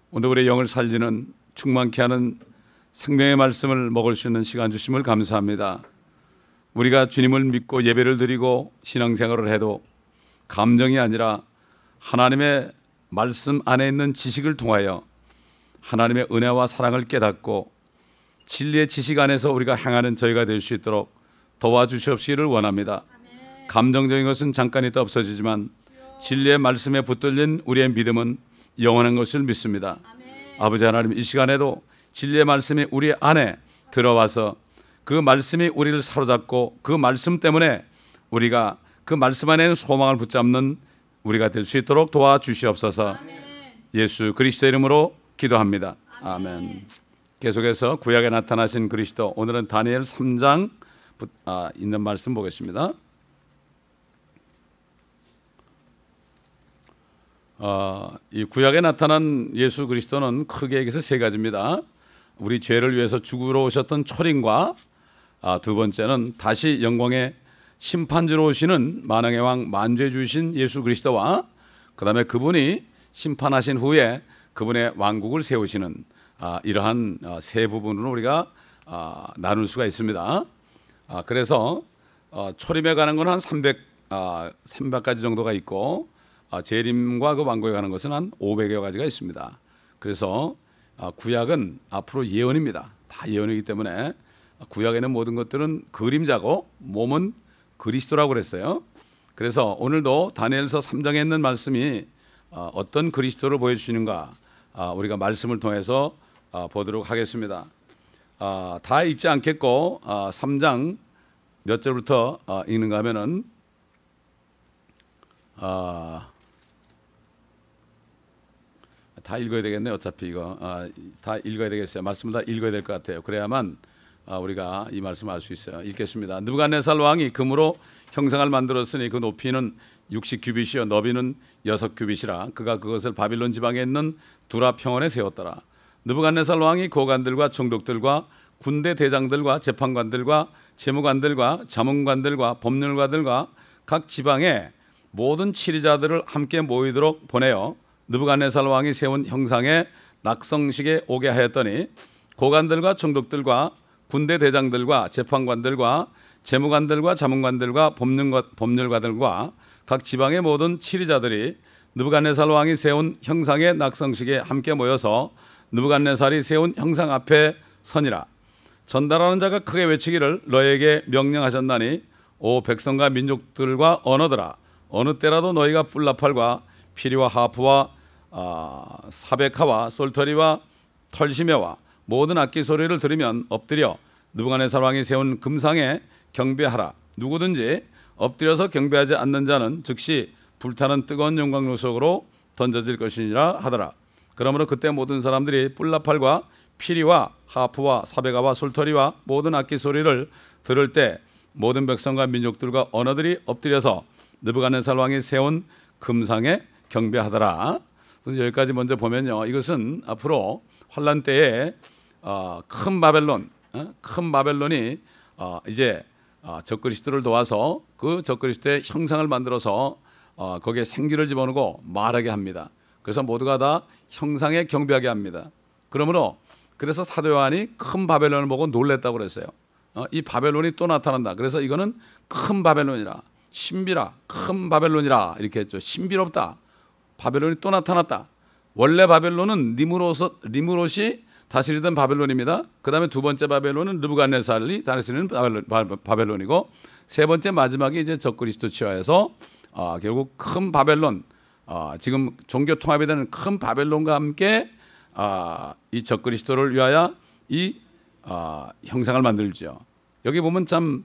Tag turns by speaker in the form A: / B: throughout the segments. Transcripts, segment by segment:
A: 오늘 우리의 영을 살리는 충만케 하는 생명의 말씀을 먹을 수 있는 시간 주심을 감사합니다. 우리가 주님을 믿고 예배를 드리고 신앙생활을 해도 감정이 아니라 하나님의 말씀 안에 있는 지식을 통하여 하나님의 은혜와 사랑을 깨닫고 진리의 지식 안에서 우리가 행하는 저희가 될 수 있도록 도와주시옵시기를 원합니다. 감정적인 것은 잠깐 있다 없어지지만 진리의 말씀에 붙들린 우리의 믿음은 영원한 것을 믿습니다. 아버지 하나님, 이 시간에도 진리의 말씀이 우리 안에 들어와서 그 말씀이 우리를 사로잡고 그 말씀 때문에 우리가 그 말씀 안에는 소망을 붙잡는 우리가 될 수 있도록 도와주시옵소서. 예수 그리스도의 이름으로 기도합니다. 아멘. 계속해서 구약에 나타나신 그리스도, 오늘은 다니엘 3장 있는 말씀 보겠습니다. 이 구약에 나타난 예수 그리스도는 크게 얘기해서 세 가지입니다. 우리 죄를 위해서 죽으러 오셨던 초림과 두 번째는 다시 영광의 심판주로 오시는 만왕의 왕 만주의 주신 예수 그리스도와 그 다음에 그분이 심판하신 후에 그분의 왕국을 세우시는 이러한 세 부분으로 우리가 나눌 수가 있습니다. 그래서 초림에 가는 건 한 300가지 정도가 있고 재림과 그 왕국에 가는 것은 한 500여 가지가 있습니다. 그래서 구약은 앞으로 예언입니다. 다 예언이기 때문에 구약에는 모든 것들은 그림자고 몸은 그리스도라고 그랬어요. 그래서 오늘도 다니엘서 3장에 있는 말씀이 어떤 그리스도를 보여주시는가 우리가 말씀을 통해서 보도록 하겠습니다. 다 읽지 않겠고 3장 몇 절부터 읽는가 하면은 다 읽어야 되겠네요. 어차피 이거 다 읽어야 되겠어요. 말씀을 다 읽어야 될 것 같아요. 그래야만 우리가 이 말씀을 알 수 있어요. 읽겠습니다. 느부갓네살 왕이 금으로 형상을 만들었으니 그 높이는 60규빗이요 너비는 6규빗이라 그가 그것을 바빌론 지방에 있는 두라 평원에 세웠더라. 느부갓네살 왕이 고관들과 총독들과 군대 대장들과 재판관들과 재무관들과 자문관들과 법률가들과 각 지방의 모든 치리자들을 함께 모이도록 보내어 느부갓네살 왕이 세운 형상의 낙성식에 오게 하였더니 고관들과 총독들과 군대 대장들과 재판관들과 재무관들과 자문관들과 법률가들과 각 지방의 모든 치리자들이 느부갓네살 왕이 세운 형상의 낙성식에 함께 모여서 느부갓네살이 세운 형상 앞에 서니라. 전달하는 자가 크게 외치기를 너에게 명령하셨나니 오 백성과 민족들과 언어들아 어느 때라도 너희가 뿔나팔과 피리와 하프와 사베카와 솔터리와 털시메와 모든 악기 소리를 들으면 엎드려 느부갓네살 왕이 세운 금상에 경배하라. 누구든지 엎드려서 경배하지 않는 자는 즉시 불타는 뜨거운 용광로 속으로 던져질 것이니라 하더라. 그러므로 그때 모든 사람들이 뿔나팔과 피리와 하프와 사베가와 솔터리와 모든 악기 소리를 들을 때 모든 백성과 민족들과 언어들이 엎드려서 느부갓네살 왕이 세운 금상에 경배하더라. 여기까지 먼저 보면요, 이것은 앞으로 환란 때에 큰 바벨론이 이제 적그리스도를 도와서 그 적그리스도의 형상을 만들어서 거기에 생기를 집어넣고 말하게 합니다. 그래서 모두가 다 형상에 경배하게 합니다. 그래서 사도 요한이 큰 바벨론을 보고 놀랬다고 그랬어요. 이 바벨론이 또 나타난다. 그래서 이거는 큰 바벨론이라, 신비라, 큰 바벨론이라 이렇게 했죠. 신비롭다. 바벨론이 또 나타났다. 원래 바벨론은 니무롯이 다스리던 바벨론입니다. 그 다음에 두 번째 바벨론은 느부갓네살이 다스리는 바벨론이고 세 번째 마지막이 이제 적그리스도 치하에서 결국 큰 바벨론, 지금 종교 통합이 되는 큰 바벨론과 함께 이 적그리스도를 위하여 이 형상을 만들죠. 여기 보면 참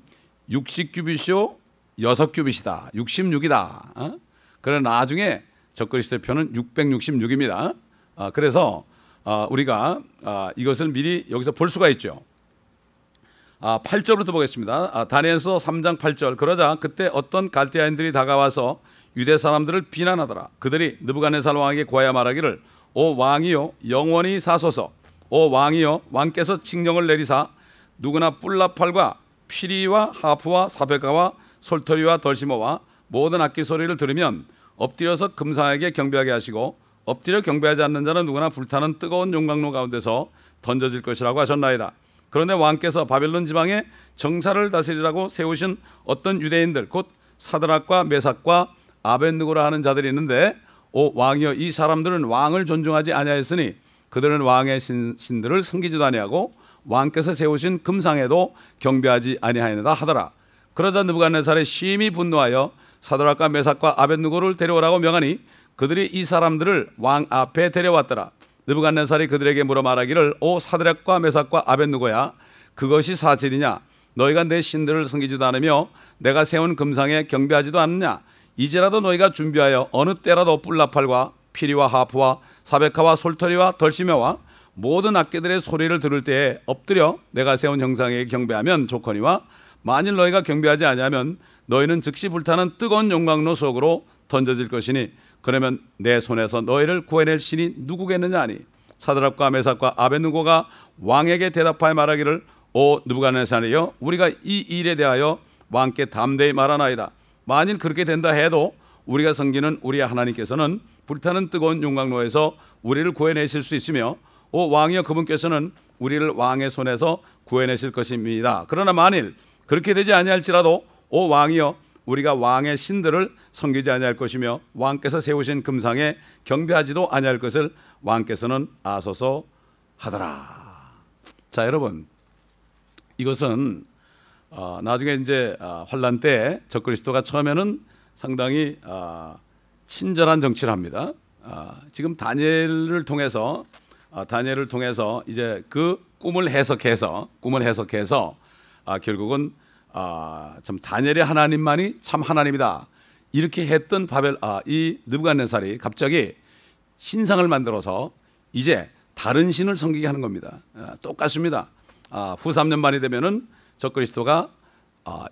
A: 60규빗이요 6규빗이다. 66이다. 그러나 나중에 적그리스도의 표는 666입니다. 그래서 우리가 이것을 미리 여기서 볼 수가 있죠. 8절부터 보겠습니다. 다니엘서 3장 8절. 그러자 그때 어떤 갈대아인들이 다가와서 유대 사람들을 비난하더라. 그들이 느부갓네살 왕에게 고하여 말하기를 오 왕이여 영원히 사소서. 오 왕이여 왕께서 칙령을 내리사 누구나 뿔나팔과 피리와 하프와 사베가와 솔터리와 덜시모와 모든 악기 소리를 들으면 엎드려서 금상에게 경배하게 하시고 엎드려 경배하지 않는 자는 누구나 불타는 뜨거운 용광로 가운데서 던져질 것이라고 하셨나이다. 그런데 왕께서 바벨론 지방에 정사를 다스리라고 세우신 어떤 유대인들 곧 사드락과 메삭과 아벳느고라 하는 자들이 있는데 오 왕이여 이 사람들은 왕을 존중하지 아니하였으니 그들은 왕의 신들을 섬기지도 아니하고 왕께서 세우신 금상에도 경배하지 아니하였다 하더라. 그러자 느부갓네살이 심히 분노하여 사드락과 메삭과 아벳느고를 데려오라고 명하니 그들이 이 사람들을 왕 앞에 데려왔더라. 느부갓네살이 그들에게 물어 말하기를 오 사드락과 메삭과 아벳느고야 그것이 사실이냐? 너희가 내 신들을 섬기지도 않으며 내가 세운 금상에 경배하지도 않느냐? 이제라도 너희가 준비하여 어느 때라도 뿔나팔과 피리와 하프와 사베카와 솔토리와 덜시며와 모든 악기들의 소리를 들을 때에 엎드려 내가 세운 형상에 경배하면 좋거니와 만일 너희가 경배하지 아니하면 너희는 즉시 불타는 뜨거운 용광로 속으로 던져질 것이니 그러면 내 손에서 너희를 구해낼 신이 누구겠느냐 하니 사드락과 메삭과 아벳느고가 왕에게 대답하여 말하기를 오 느부갓네살이여 우리가 이 일에 대하여 왕께 담대히 말하나이다. 만일 그렇게 된다 해도 우리가 섬기는 우리의 하나님께서는 불타는 뜨거운 용광로에서 우리를 구해내실 수 있으며 오 왕이여 그분께서는 우리를 왕의 손에서 구해내실 것입니다. 그러나 만일 그렇게 되지 아니할지라도 오 왕이여 우리가 왕의 신들을 섬기지 아니할 것이며 왕께서 세우신 금상에 경배하지도 아니할 것을 왕께서는 아소서 하더라. 자 여러분 이것은 나중에 이제 환란 때 적그리스도가 처음에는 상당히 친절한 정치를 합니다. 지금 다니엘을 통해서 이제 그 꿈을 해석해서 결국은 참 다니엘의 하나님만이 참 하나님이다 이렇게 했던 이 느부갓네살이 갑자기 신상을 만들어서 이제 다른 신을 섬기게 하는 겁니다. 똑같습니다. 후 3년 만이 되면은 적그리스도가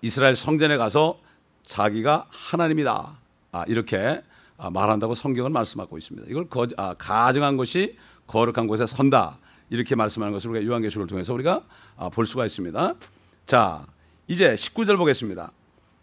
A: 이스라엘 성전에 가서 자기가 하나님이다 이렇게 말한다고 성경은 말씀하고 있습니다. 이걸 가증한 것이 거룩한 곳에 선다 이렇게 말씀하는 것을 우리가 요한계시록을 통해서 우리가 볼 수가 있습니다. 자 이제 19절 보겠습니다.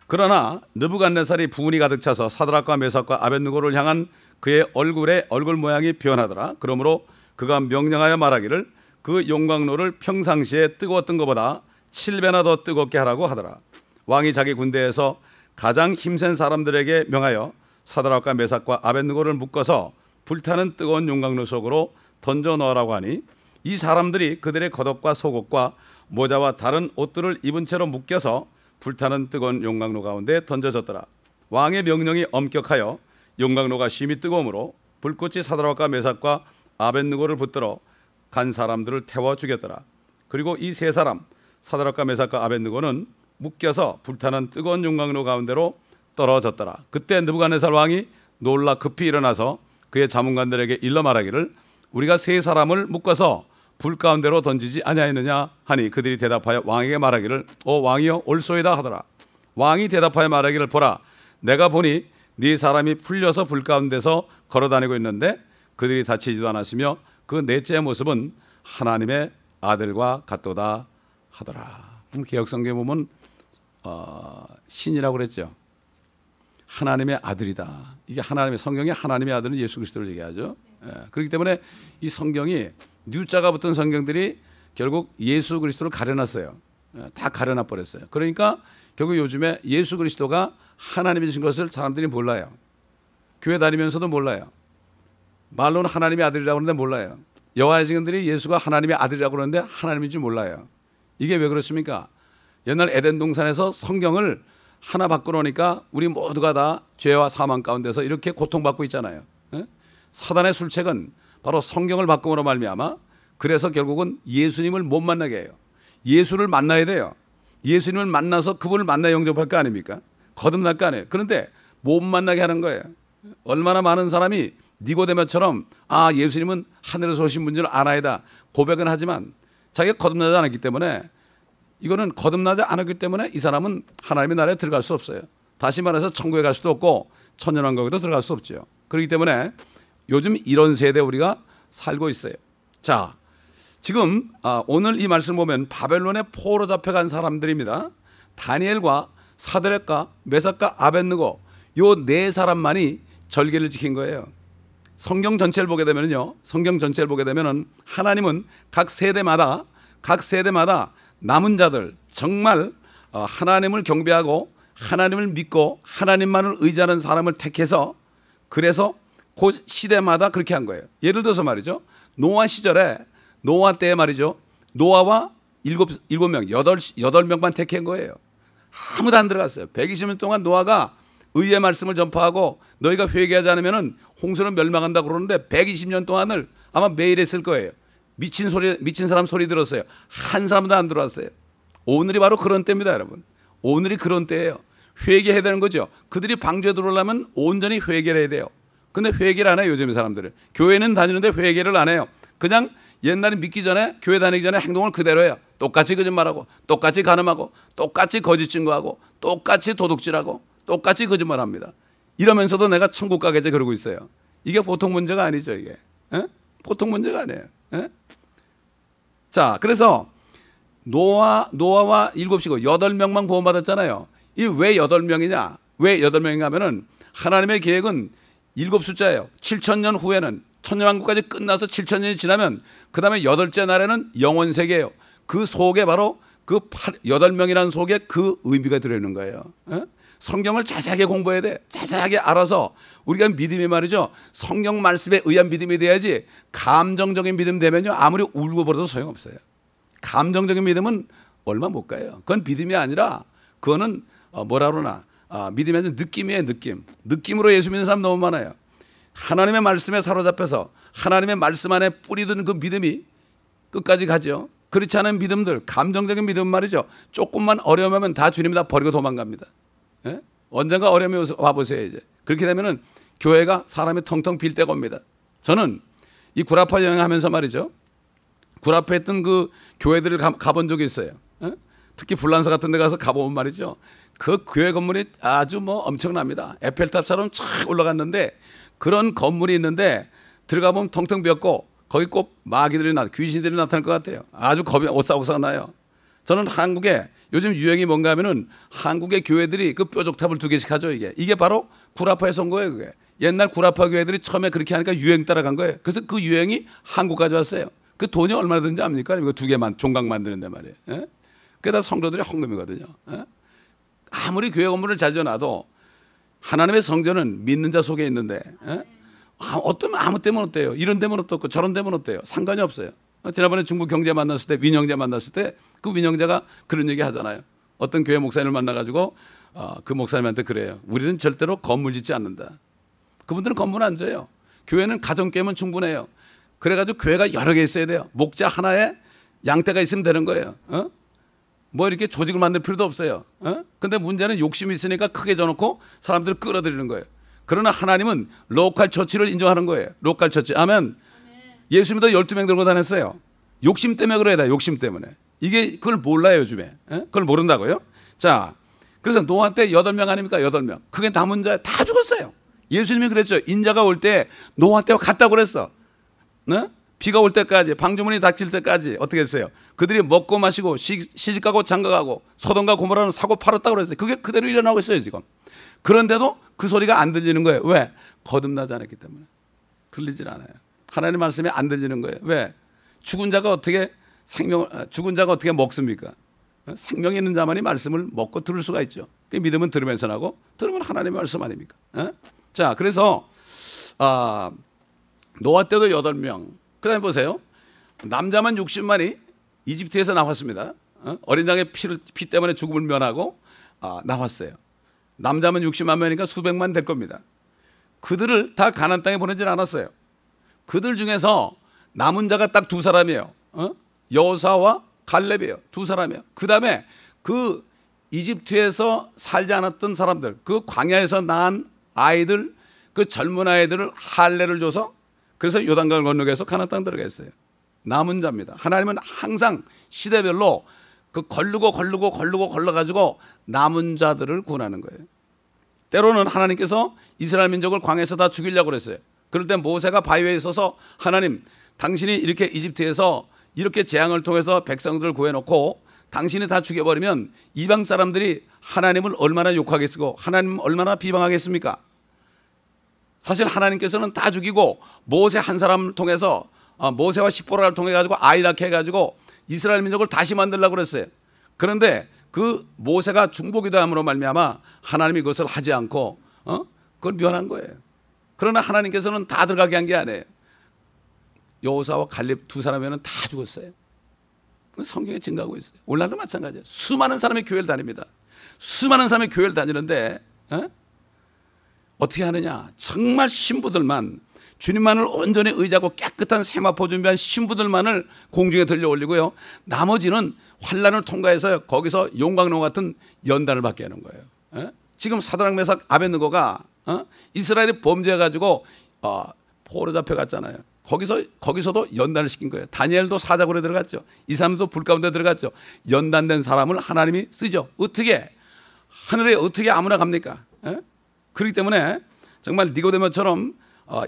A: 그러나 느부갓네살이 부은이 가득 차서 사드락과 메삭과 아벳느고를 향한 그의 얼굴 모양이 변하더라. 그러므로 그가 명령하여 말하기를 그 용광로를 평상시에 뜨거웠던 것보다 7배나 더 뜨겁게 하라고 하더라. 왕이 자기 군대에서 가장 힘센 사람들에게 명하여 사드락과 메삭과 아벳느고를 묶어서 불타는 뜨거운 용광로 속으로 던져 넣으라고 하니 이 사람들이 그들의 겉옷과 속옷과 모자와 다른 옷들을 입은 채로 묶여서 불타는 뜨거운 용광로 가운데 던져졌더라. 왕의 명령이 엄격하여 용광로가 심히 뜨거움으로 불꽃이 사드락과 메삭과 아벳느고를 붙들어 간 사람들을 태워 죽였더라. 그리고 이 세 사람 사드락과 메삭과 아벳느고는 묶여서 불타는 뜨거운 용광로 가운데로 떨어졌더라. 그때 느부갓네살 왕이 놀라 급히 일어나서 그의 자문관들에게 일러 말하기를 우리가 세 사람을 묶어서 불 가운데로 던지지 아니하였느냐 하니 그들이 대답하여 왕에게 말하기를 오 왕이여 올소이다 하더라. 왕이 대답하여 말하기를 보라 내가 보니 네 사람이 풀려서 불 가운데서 걸어다니고 있는데 그들이 다치지도 않았으며 그 넷째 모습은 하나님의 아들과 같도다 하더라. 개역성경에 보면 신이라고 그랬죠. 하나님의 아들이다. 이게 하나님의 성경에 하나님의 아들은 예수 그리스도를 얘기하죠. 그렇기 때문에 이 성경이 뉴자가 붙은 성경들이 결국 예수 그리스도를 가려놨어요. 다 가려놔 버렸어요. 그러니까 결국 요즘에 예수 그리스도가 하나님이신 것을 사람들이 몰라요. 교회 다니면서도 몰라요. 말로는 하나님의 아들이라고 하는데 몰라요. 여호와의 증인들이 예수가 하나님의 아들이라고 그러는데 하나님인지 몰라요. 이게 왜 그렇습니까? 옛날 에덴 동산에서 성경을 하나 바꿔놓으니까 우리 모두가 다 죄와 사망 가운데서 이렇게 고통받고 있잖아요. 사단의 술책은 바로 성경을 바꿈으로 말미암아 그래서 결국은 예수님을 못 만나게 해요. 예수를 만나야 돼요. 예수님을 만나서 그분을 만나 영접할 거 아닙니까? 거듭날 거 아니에요. 그런데 못 만나게 하는 거예요. 얼마나 많은 사람이 니고데모처럼 예수님은 하늘에서 오신 분인 줄 알아야다 고백은 하지만 자기가 거듭나지 않았기 때문에 이거는 거듭나지 않았기 때문에 이 사람은 하나님의 나라에 들어갈 수 없어요. 다시 말해서 천국에 갈 수도 없고 천년왕국에도 들어갈 수 없죠. 그렇기 때문에 요즘 이런 세대에 우리가 살고 있어요. 자, 지금 오늘 이 말씀 보면 바벨론에 포로 잡혀간 사람들입니다. 다니엘과 사드락과 메삭과 아벳느고 요 네 사람만이 절개를 지킨 거예요. 성경 전체를 보게 되면요, 성경 전체를 보게 되면은 하나님은 각 세대마다 남은 자들, 정말 하나님을 경배하고 하나님을 믿고 하나님만을 의지하는 사람을 택해서, 그래서 그 시대마다 그렇게 한 거예요. 예를 들어서 말이죠, 노아 시절에, 노아 때에 말이죠, 노아와 일곱 명, 여덟 명만 택한 거예요. 아무도 안 들어갔어요. 120년 동안 노아가 의의 말씀을 전파하고 너희가 회개하지 않으면 홍수는 멸망한다 그러는데 120년 동안을 아마 매일 했을 거예요. 미친 사람 소리 들었어요. 한 사람도 안 들어왔어요. 오늘이 바로 그런 때입니다, 여러분. 오늘이 그런 때예요. 회개해야 되는 거죠. 그들이 방주에 들어오려면 온전히 회개를 해야 돼요. 근데 회개를 안 해요, 요즘 사람들은. 교회는 다니는데 회개를 안 해요. 그냥 옛날에 믿기 전에, 교회 다니기 전에 행동을 그대로 해요. 똑같이 거짓말하고, 똑같이 간음하고, 똑같이 거짓 증거하고, 똑같이 도둑질하고, 똑같이 거짓말합니다. 이러면서도 내가 천국 가겠지 그러고 있어요. 이게 보통 문제가 아니죠, 이게. 에? 보통 문제가 아니에요. 에? 자, 그래서 노아와 7이고 8명만 구원받았잖아요. 이 왜 8명이냐? 왜 8명인가 하면은 하나님의 계획은 7 숫자예요. 7,000년 후에는 천년왕국까지 끝나서 7,000년이 지나면 그 다음에 8째 날에는 영원 세계예요. 그 속에 바로 그 8명이라는 속에 그 의미가 들어있는 거예요. 에? 성경을 자세하게 공부해야 돼. 자세하게 알아서 우리가 믿음이 말이죠, 성경 말씀에 의한 믿음이 돼야지. 감정적인 믿음 되면요, 아무리 울고 버려도 소용없어요. 감정적인 믿음은 얼마 못 가요. 그건 믿음이 아니라 그거는 뭐라 그러나 믿음이 아니라 느낌이에요. 느낌으로 예수 믿는 사람 너무 많아요. 하나님의 말씀에 사로잡혀서 하나님의 말씀 안에 뿌리든 그 믿음이 끝까지 가죠. 그렇지 않은 믿음들, 감정적인 믿음 말이죠, 조금만 어려우면 다 주님 다 버리고 도망갑니다. 예? 언젠가 어려움이 와보세요. 이제 그렇게 되면은 교회가 사람이 텅텅 빌 데가 옵니다. 저는 이 구라파 여행하면서 말이죠, 구라파에 있던 그 교회들을 가본 적이 있어요. 예? 특히 불란서 같은 데 가서 가보면 말이죠, 그 교회 건물이 아주 뭐 엄청납니다. 에펠탑처럼 쫙 올라갔는데 그런 건물이 있는데 들어가 보면 텅텅 비었고 거기 꼭 마귀들이 귀신들이 나타날 것 같아요. 아주 겁이 오싹오싹 나요. 저는 한국에 요즘 유행이 뭔가 하면은 한국의 교회들이 그 뾰족탑을 2개씩 하죠. 이게 바로 구라파에서 온 거예요. 그게 옛날 구라파 교회들이 처음에 그렇게 하니까 유행 따라간 거예요. 그래서 그 유행이 한국까지 왔어요. 그 돈이 얼마나 드는지 압니까? 이거 2개만 종각 만드는데 말이에요. 예? 그게 다 성도들의 헌금이거든요. 예? 아무리 교회 건물을 잘 지어놔도 하나님의 성전은 믿는 자 속에 있는데, 예? 어떠면 아무 때문 어때요? 이런 데면 어떻고 저런 데면 어때요? 상관이 없어요. 지난번에 중국 경제 만났을 때, 민영제 만났을 때 그 민영제가 그런 얘기 하잖아요. 어떤 교회 목사님을 만나가지고 그 목사님한테 그래요. 우리는 절대로 건물 짓지 않는다. 그분들은 건물 안 져요. 교회는 가정 깨면 충분해요. 그래가지고 교회가 여러 개 있어야 돼요. 목자 하나에 양떼가 있으면 되는 거예요. 뭐 이렇게 조직을 만들 필요도 없어요. 근데 문제는 욕심이 있으니까 크게 져놓고 사람들을 끌어들이는 거예요. 그러나 하나님은 로컬 처치를 인정하는 거예요. 로컬 처치. 아멘. 예수님도 12명 들고 다녔어요. 욕심 때문에 그래야 돼. 욕심 때문에. 그걸 몰라요, 요즘에. 그걸 모른다고요? 자, 그래서 노아 때 8명 아닙니까? 8명. 그게 남은 자 다 죽었어요. 예수님이 그랬죠. 인자가 올 때 노아 때와 같다고 그랬어. 네? 비가 올 때까지, 방주문이 닥칠 때까지 어떻게 했어요? 그들이 먹고 마시고 시집가고 장가가고 소돔과 고모라는 사고 팔았다고 그랬어요. 그게 그대로 일어나고 있어요, 지금. 그런데도 그 소리가 안 들리는 거예요. 왜? 거듭나지 않았기 때문에. 들리질 않아요. 하나님 말씀이 안 들리는 거예요. 왜? 죽은 자가 어떻게 먹습니까? 생명이 있는 자만이 말씀을 먹고 들을 수가 있죠. 믿음은 들으면서 나고, 들으면 하나님의 말씀 아닙니까? 자, 그래서 노아 때도 8명. 그 다음에 보세요. 남자만 60만이 이집트에서 나왔습니다. 어린 양의 피 때문에 죽음을 면하고 나왔어요. 남자만 60만 명이니까 수백만 될 겁니다. 그들을 다 가나안 땅에 보내질 않았어요. 그들 중에서 남은 자가 딱 2사람이에요. 여호사와 갈렙이에요. 2사람이에요. 그 다음에 그 이집트에서 살지 않았던 사람들, 그 광야에서 낳은 아이들, 그 젊은 아이들을 할례를 줘서, 그래서 요단강을 건너게 해서 가나안 땅 들어갔어요. 남은 자입니다. 하나님은 항상 시대별로 그 걸러가지고 남은 자들을 구원하는 거예요. 때로는 하나님께서 이스라엘 민족을 광야에서 다 죽이려고 그랬어요. 그럴 때 모세가 바위에 있어서, 하나님, 당신이 이렇게 이집트에서 이렇게 재앙을 통해서 백성들을 구해놓고 당신이 다 죽여버리면 이방 사람들이 하나님을 얼마나 욕하겠고 하나님을 얼마나 비방하겠습니까? 사실 하나님께서는 다 죽이고 모세 한 사람을 통해서 모세와 십보라를 통해 가지고 아이 낳게 해가지고 이스라엘 민족을 다시 만들려고 그랬어요. 그런데 그 모세가 중보기도함으로 말미암아 하나님이 그것을 하지 않고 그걸 면한 거예요. 그러나 하나님께서는 다 들어가게 한 게 아니에요. 여호사와 갈렙 두 사람에는 다 죽었어요. 성경에 증거하고 있어요. 오늘날도 마찬가지예요. 수많은 사람이 교회를 다닙니다. 수많은 사람이 교회를 다니는데 어떻게 하느냐? 정말 신부들만, 주님만을 온전히 의지하고 깨끗한 세마포 준비한 신부들만을 공중에 들려 올리고요. 나머지는 환난을 통과해서 거기서 용광로 같은 연단을 받게 하는 거예요. 지금 사드락 메삭 아벳느고가 이스라엘이 범죄해가지고 포로 잡혀갔잖아요. 거기서도 연단을 시킨 거예요. 다니엘도 사자굴에 들어갔죠. 이 사람도 불 가운데 들어갔죠. 연단된 사람을 하나님이 쓰죠. 어떻게 하늘에 어떻게 아무나 갑니까? 그렇기 때문에 정말 니고데모처럼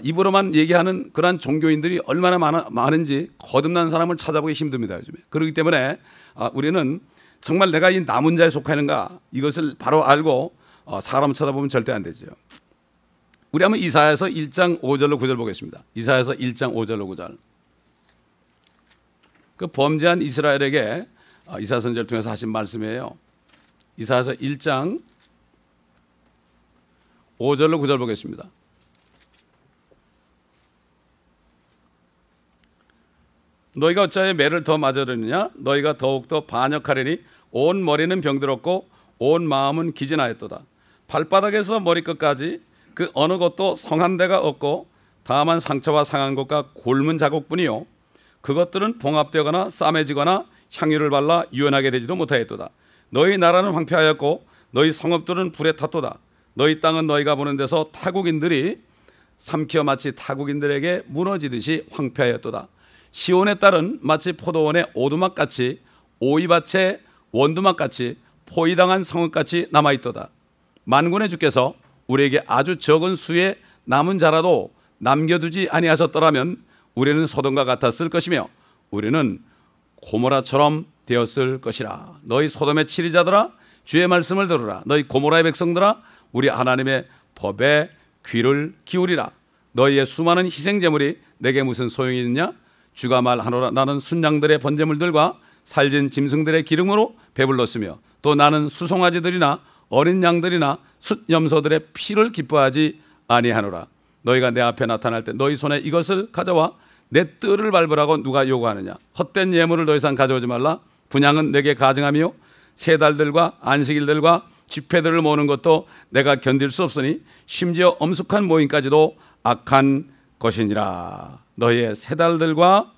A: 입으로만 얘기하는 그러한 종교인들이 얼마나 많은지 거듭난 사람을 찾아보기 힘듭니다, 요즘에. 그렇기 때문에 우리는 정말 내가 이 남은 자에 속하는가 이것을 바로 알고 사람을 쳐다보면 절대 안 되죠. 우리 한번 이사야서 1장 5절로 9절 보겠습니다. 이사야서 1장 5절로 9절. 그 범죄한 이스라엘에게 이사야 선지자를 통해서 하신 말씀이에요. 이사야서 1장 5절로 9절 보겠습니다. 너희가 어찌하여 매를 더 맞으려느냐? 너희가 더욱더 반역하려니 온 머리는 병들었고 온 마음은 기진하였도다. 발바닥에서 머리끝까지 그 어느 곳도 성한 데가 없고 다만 상처와 상한 곳과 곪은 자국뿐이요 그것들은 봉합되거나 싸매지거나 향유를 발라 유연하게 되지도 못하였도다. 너희 나라는 황폐하였고 너희 성읍들은 불에 탔도다. 너희 땅은 너희가 보는 데서 타국인들이 삼켜 마치 타국인들에게 무너지듯이 황폐하였도다. 시온의 딸은 마치 포도원의 오두막같이 오이밭의 원두막같이 포위당한 성읍같이 남아있도다. 만군의 주께서 우리에게 아주 적은 수의 남은 자라도 남겨두지 아니하셨더라면 우리는 소돔과 같았을 것이며 우리는 고모라처럼 되었을 것이라. 너희 소돔의 치리자들아 주의 말씀을 들으라. 너희 고모라의 백성들아 우리 하나님의 법에 귀를 기울이라. 너희의 수많은 희생제물이 내게 무슨 소용이 있느냐? 주가 말하노라. 나는 순양들의 번제물들과 살진 짐승들의 기름으로 배불렀으며 또 나는 수송아지들이나 어린 양들이나 숫염소들의 피를 기뻐하지 아니하노라. 너희가 내 앞에 나타날 때 너희 손에 이것을 가져와 내 뜰을 밟으라고 누가 요구하느냐? 헛된 예물을 더 이상 가져오지 말라. 분향은 내게 가증하며 세 달들과 안식일들과 집회들을 모으는 것도 내가 견딜 수 없으니 심지어 엄숙한 모임까지도 악한 것이니라. 너희의 세 달들과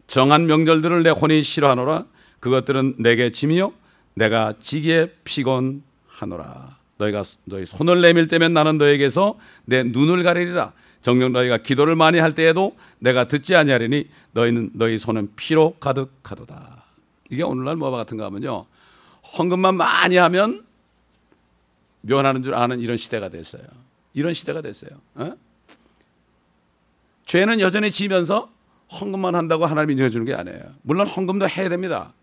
A: 정한 명절들을 내 혼이 싫어하노라. 그것들은 내게 짐이요 내가 지기에 피곤하노라. 너희 손을 내밀 때면 나는 너에게서 내 눈을 가리리라. 정녕 너희가 기도를 많이 할 때에도 내가 듣지 아니하리니 너희 손은 피로 가득하도다. 이게 오늘날 뭐와 같은가 하면요, 헌금만 많이 하면 면하는 줄 아는 이런 시대가 됐어요. 이런 시대가 됐어요. 죄는 여전히 지면서 헌금만 한다고 하나님이 인정해 주는 게 아니에요. 물론 헌금도 해야 됩니다.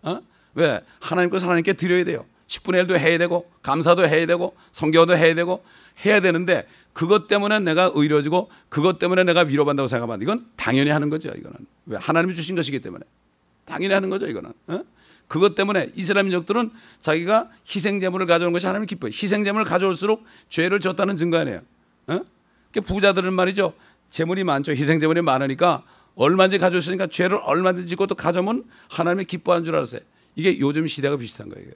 A: 왜? 하나님 것을 하나님께 드려야 돼요. 10분의 1도 해야 되고 감사도 해야 되고 성교도 해야 되고 해야 되는데 그것 때문에 내가 의로워지고 그것 때문에 내가 위로받는다고 생각하면 이건 당연히 하는 거죠. 이거는 왜? 하나님이 주신 것이기 때문에 당연히 하는 거죠. 이거는 그것 때문에 이스라엘 민족들은 자기가 희생제물을 가져오는 것이 하나님이 기뻐요. 희생제물을 가져올수록 죄를 졌다는 증거 아니에요. 부자들은 말이죠, 재물이 많죠. 희생제물이 많으니까 얼마든지 가져오시니까 죄를 얼마든지 짓고 또 가져오면 하나님이 기뻐하는 줄 알았어요. 이게 요즘 시대가 비슷한 거예요.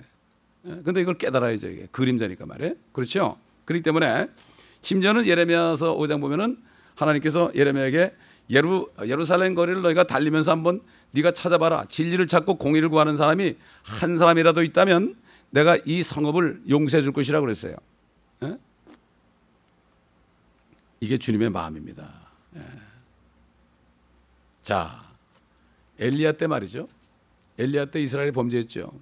A: 근데 이걸 깨달아야죠. 이게 그림자니까 말이에요. 그렇죠? 그렇기 때문에 심지어는 예레미야서 5장 보면은 하나님께서 예레미야에게 예루살렘 거리를 너희가 달리면서 한번 네가 찾아봐라. 진리를 찾고 공의를 구하는 사람이 한 사람이라도 있다면 내가 이 성읍을 용서해 줄 것이라고 그랬어요. 이게 주님의 마음입니다. 자, 엘리야 때 말이죠. 엘리야 때 이스라엘이 범죄했죠.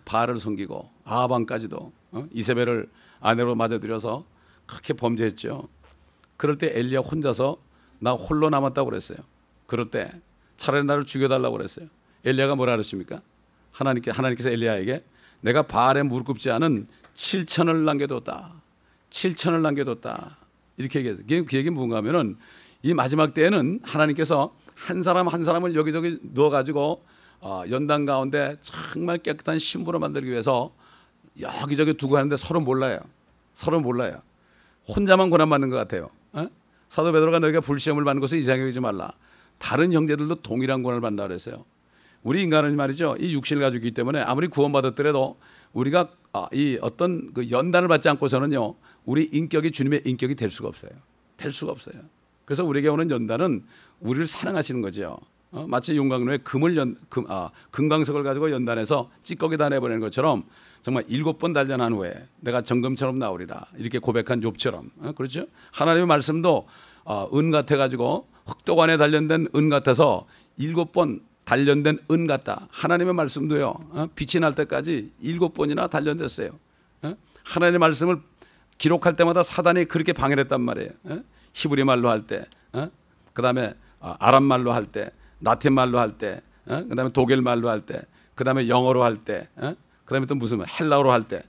A: 바알을 섬기고 아합왕까지도 이세벨을 아내로 맞아들여서 그렇게 범죄했죠. 그럴 때 엘리야 혼자서 나 홀로 남았다고 그랬어요. 그럴 때 차라리 나를 죽여달라고 그랬어요. 엘리야가 뭐라 그랬습니까? 하나님께서 엘리야에게 내가 바알에 무릎 꿇지 않은 7천을 남겨뒀다. 7천을 남겨뒀다. 이렇게 얘기해요. 그 얘기 뭔가 하면은 이 마지막 때에는 하나님께서 한 사람 한 사람을 여기저기 넣어가지고 연단 가운데 정말 깨끗한 신부로 만들기 위해서 여기저기 두고 하는데 서로 몰라요. 서로 몰라요. 혼자만 고난받는 것 같아요. 사도 베드로가 너희가 불시험을 받는 것을 이상히 여기지 말라. 다른 형제들도 동일한 고난을 받는다 그랬어요. 우리 인간은 말이죠, 이 육신을 가지고 있기 때문에 아무리 구원받았더라도 우리가 이 어떤 그 연단을 받지 않고서는요, 우리 인격이 주님의 인격이 될 수가 없어요. 될 수가 없어요. 그래서 우리에게 오는 연단은 우리를 사랑하시는 거죠. 마치 용광로에 금광석을 가지고 연단해서 찌꺼기다 내보내는 것처럼 정말 7번 단련한 후에 내가 정금처럼 나오리라, 이렇게 고백한 욥처럼. 그렇죠? 하나님의 말씀도 은 같아가지고 흑도관에 단련된 은 같아서 7번 단련된 은 같다. 하나님의 말씀도요, 빛이 날 때까지 7번이나 단련됐어요. 하나님의 말씀을 기록할 때마다 사단이 그렇게 방해를 했단 말이에요. 히브리 말로 할 때, 그 다음에 아람 말로 할 때, 라틴 말로 할 때, 그 다음에 독일 말로 할 때, 그 다음에 영어로 할 때, 그 다음에 또 무슨 헬라어로 할 때,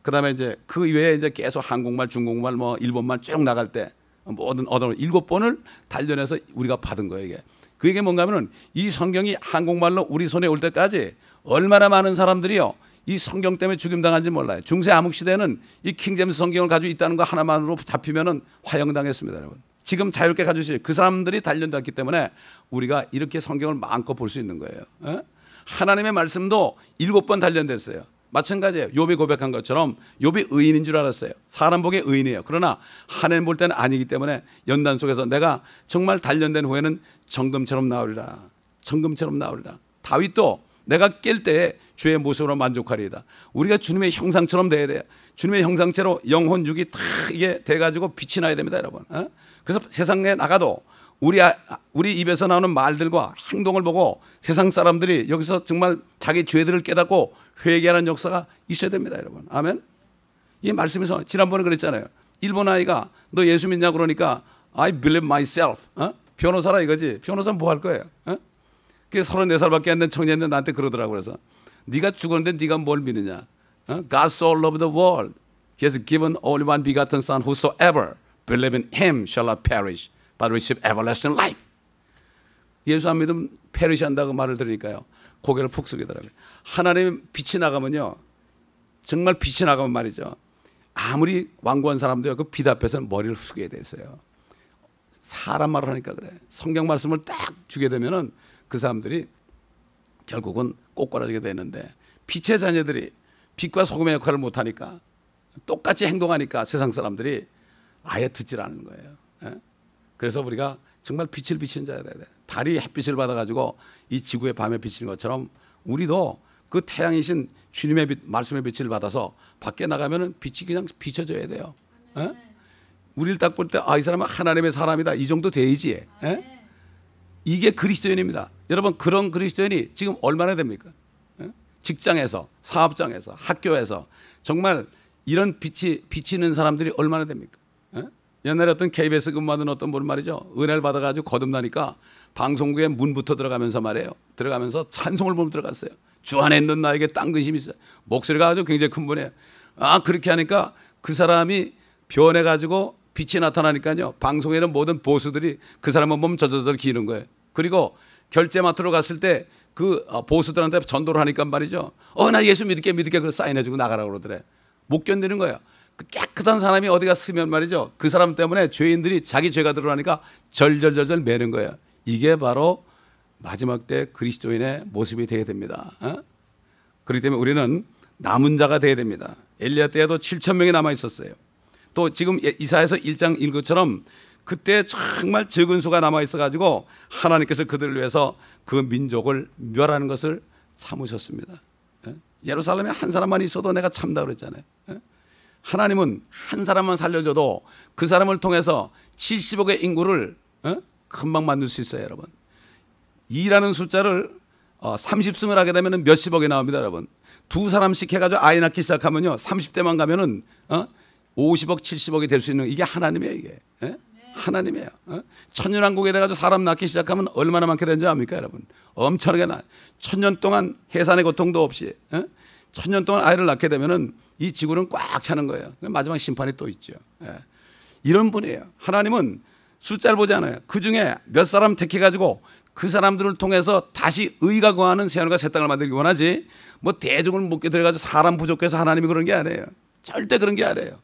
A: 그 다음에 이제 그 외에 이제 계속 한국말, 중국말, 뭐 일본말 쭉 나갈 때 모든 언어로 7번을 단련해서 우리가 받은 거예요, 이게. 그게 뭔가 하면은 이 성경이 한국말로 우리 손에 올 때까지 얼마나 많은 사람들이요, 이 성경 때문에 죽임당한지 몰라요. 중세 암흑 시대는 이 킹제임스 성경을 가지고 있다는 거 하나만으로 잡히면은 화형당했습니다, 여러분. 지금 자유롭게 가지고 있어요. 그 사람들이 단련됐기 때문에 우리가 이렇게 성경을 마음껏 볼 수 있는 거예요. 하나님의 말씀도 7번 단련됐어요. 마찬가지예요. 욥이 고백한 것처럼 욥이 의인인 줄 알았어요. 사람 보기에 의인이에요. 그러나 하나님 볼 때는 아니기 때문에 연단 속에서 내가 정말 단련된 후에는 정금처럼 나오리라. 정금처럼 나오리라. 다윗도 내가 깰 때에 주의 모습으로 만족하리이다. 우리가 주님의 형상처럼 돼야 돼요. 주님의 형상체로 영혼 육이 다 이게 돼가지고 빛이 나야 됩니다, 여러분. 그래서 세상에 나가도 우리 입에서 나오는 말들과 행동을 보고 세상 사람들이 여기서 정말 자기 죄들을 깨닫고 회개하는 역사가 있어야 됩니다, 여러분. 아멘. 이 말씀에서 지난번에 그랬잖아요. 일본 아이가 너 예수 믿냐 그러니까 I believe myself. 변호사라 이거지. 변호사 뭐 할 거예요? 그게 34살밖에 안 된 청년인데 나한테 그러더라고. 그래서 네가 죽었는데 네가 뭘 믿느냐? God so loved the world. He has given only one begotten son whosoever believe in him shall not perish but receive everlasting life. 예수 안 믿으면 페리시한다고 말을 들으니까요, 고개를 푹 숙이더라고요. 하나님 빛이 나가면요, 정말 빛이 나가면 말이죠, 아무리 완고한 사람도요, 그 빛 앞에서는 머리를 숙여야 됐어요. 사람 말을 하니까 그래. 성경 말씀을 딱 주게 되면은 그 사람들이 결국은 꼬꾸라지게 되는데, 빛의 자녀들이 빛과 소금의 역할을 못하니까 똑같이 행동하니까 세상 사람들이 아예 듣질 않는 거예요. 그래서 우리가 정말 빛을 비치는 자야 돼야 돼. 달이 햇빛을 받아가지고 이 지구에 밤에 비치는 것처럼 우리도 그 태양이신 주님의 빛, 말씀의 빛을 받아서 밖에 나가면은 빛이 그냥 비춰져야 돼요. 우리를 딱 볼 때 이 사람은 하나님의 사람이다, 이 정도 돼야지. 이게 그리스도인입니다. 여러분, 그런 그리스도인이 지금 얼마나 됩니까? 직장에서, 사업장에서, 학교에서 정말 이런 빛이 비치는 사람들이 얼마나 됩니까? 옛날에 어떤 KBS 근무하던 어떤 분 말이죠, 은혜를 받아가지고 거듭나니까 방송국에 문부터 들어가면서 말이에요, 들어가면서 찬송을 부르며 들어갔어요. 주 안에 있는 나에게 딴 근심이 있어요. 목소리가 아주 굉장히 큰 분이에요. 그렇게 하니까 그 사람이 변해가지고 빛이 나타나니까요, 방송에는 모든 보수들이 그 사람을 보면 저저저 기는 거예요. 그리고 결제 마트로 갔을 때 그 보수들한테 전도를 하니까 말이죠, 나 예수 믿을게 그걸 사인해주고 나가라고 그러더래. 못 견디는 거예요. 그 깨끗한 사람이 어디가 쓰면 말이죠, 그 사람 때문에 죄인들이 자기 죄가 드러나니까 절절절절 매는 거예요. 이게 바로 마지막 때 그리스도인의 모습이 되어야 됩니다. 그렇기 때문에 우리는 남은 자가 되어야 됩니다. 엘리야 때에도 7천 명이 남아 있었어요. 또 지금 이사야서 1장 읽은 것처럼 그때 정말 적은 수가 남아 있어가지고 하나님께서 그들을 위해서 그 민족을 멸하는 것을 참으셨습니다. 예루살렘에 한 사람만 있어도 내가 참다 그랬잖아요. 하나님은 한 사람만 살려줘도 그 사람을 통해서 70억의 인구를 금방 만들 수 있어요, 여러분. 2라는 숫자를 30승을 하게 되면 몇십억이 나옵니다, 여러분. 두 사람씩 해가지고 아이 낳기 시작하면요, 30대만 가면은 50억, 70억이 될 수 있는, 이게 하나님이에요, 이게. 하나님이에요. 천년왕국에 돼가지고 사람 낳기 시작하면 얼마나 많게 되는지 압니까, 여러분? 엄청나게 나. 1000년 동안 해산의 고통도 없이 1000년 동안 아이를 낳게 되면은 이 지구는 꽉 차는 거예요. 마지막 심판이 또 있죠. 이런 분이에요. 하나님은 숫자를 보지 않아요. 그 중에 몇 사람 택해가지고 그 사람들을 통해서 다시 의가 거하는 새하늘과 새 땅을 만들기 원하지, 뭐 대중을 묶게 들어가지고 사람 부족해서 하나님이 그런 게 아니에요. 절대 그런 게 아니에요.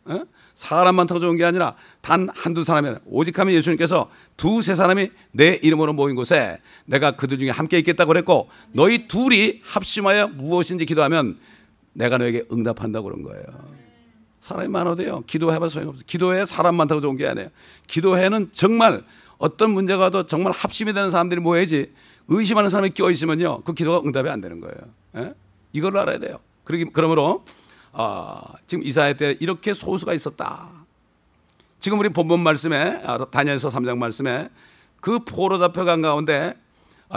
A: 사람 많다고 좋은 게 아니라 단 한두 사람이, 오직 하면 예수님께서 두세 사람이 내 이름으로 모인 곳에 내가 그들 중에 함께 있겠다고 그랬고, 너희 둘이 합심하여 무엇인지 기도하면 내가 너에게 응답한다고 그런 거예요. 사람이 많아도요, 기도해봐 소용없어요. 기도해 사람 많다고 좋은 게 아니에요. 기도회는 정말 어떤 문제가 와도 정말 합심이 되는 사람들이 모여야지, 의심하는 사람이 껴있으면요, 그 기도가 응답이 안 되는 거예요. 예? 이걸 알아야 돼요. 그러므로 지금 이사야 때 이렇게 소수가 있었다. 지금 우리 본문 말씀에, 다니엘서 3장 말씀에 그 포로 잡혀간 가운데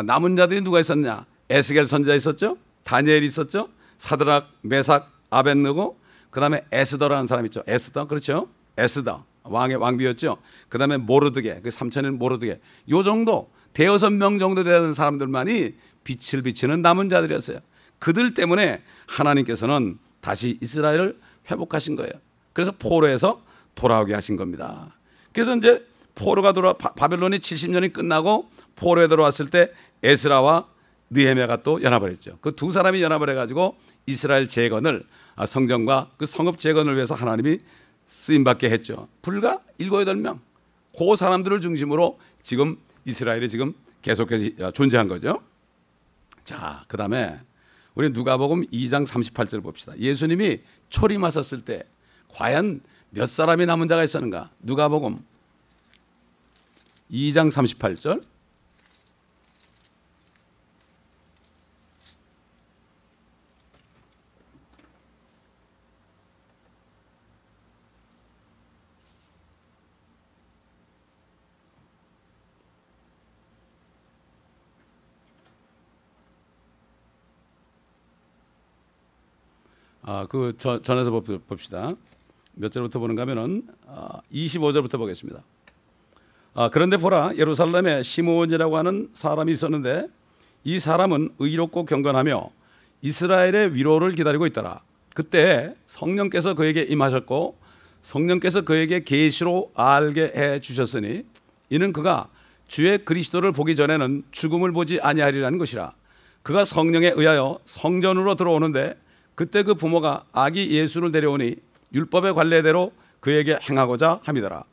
A: 남은 자들이 누가 있었냐? 에스겔 선지자 있었죠? 다니엘이 있었죠? 사드락, 메삭, 아벳느고, 그 다음에 에스더라는 사람 있죠. 에스더, 그렇죠? 에스더 왕의 왕비였죠. 그 다음에 모르드게, 그 삼천인 모르드게, 요 정도 대여섯 명 정도 되는 사람들만이 빛을 비치는 남은 자들이었어요. 그들 때문에 하나님께서는 다시 이스라엘을 회복하신 거예요. 그래서 포로에서 돌아오게 하신 겁니다. 그래서 이제 포로가 바벨론이 70년이 끝나고 포로에 들어왔을 때 에스라와 느헤미야가 또 연합을 했죠. 그 두 사람이 연합을 해가지고 이스라엘 재건을, 성전과 그 성읍 재건을 위해서 하나님이 쓰임받게 했죠. 불과 7, 8명. 그 사람들을 중심으로 지금 이스라엘이 지금 계속해서 존재한 거죠. 자, 그 다음에 우리 누가복음 2장 38절 봅시다. 예수님이 초림하셨을 때 과연 몇 사람이 남은 자가 있었는가? 누가복음 2장 38절. 전에서 봅시다. 몇 절부터 보는가 하면은 25절부터 보겠습니다. 그런데 보라, 예루살렘에 시므온이라고 하는 사람이 있었는데 이 사람은 의롭고 경건하며 이스라엘의 위로를 기다리고 있더라. 그때 성령께서 그에게 임하셨고 성령께서 그에게 계시로 알게 해 주셨으니 이는 그가 주의 그리스도를 보기 전에는 죽음을 보지 아니하리라는 것이라. 그가 성령에 의하여 성전으로 들어오는데 그때 그 부모가 아기 예수를 데려오니 율법의 관례대로 그에게 행하고자 함이더라.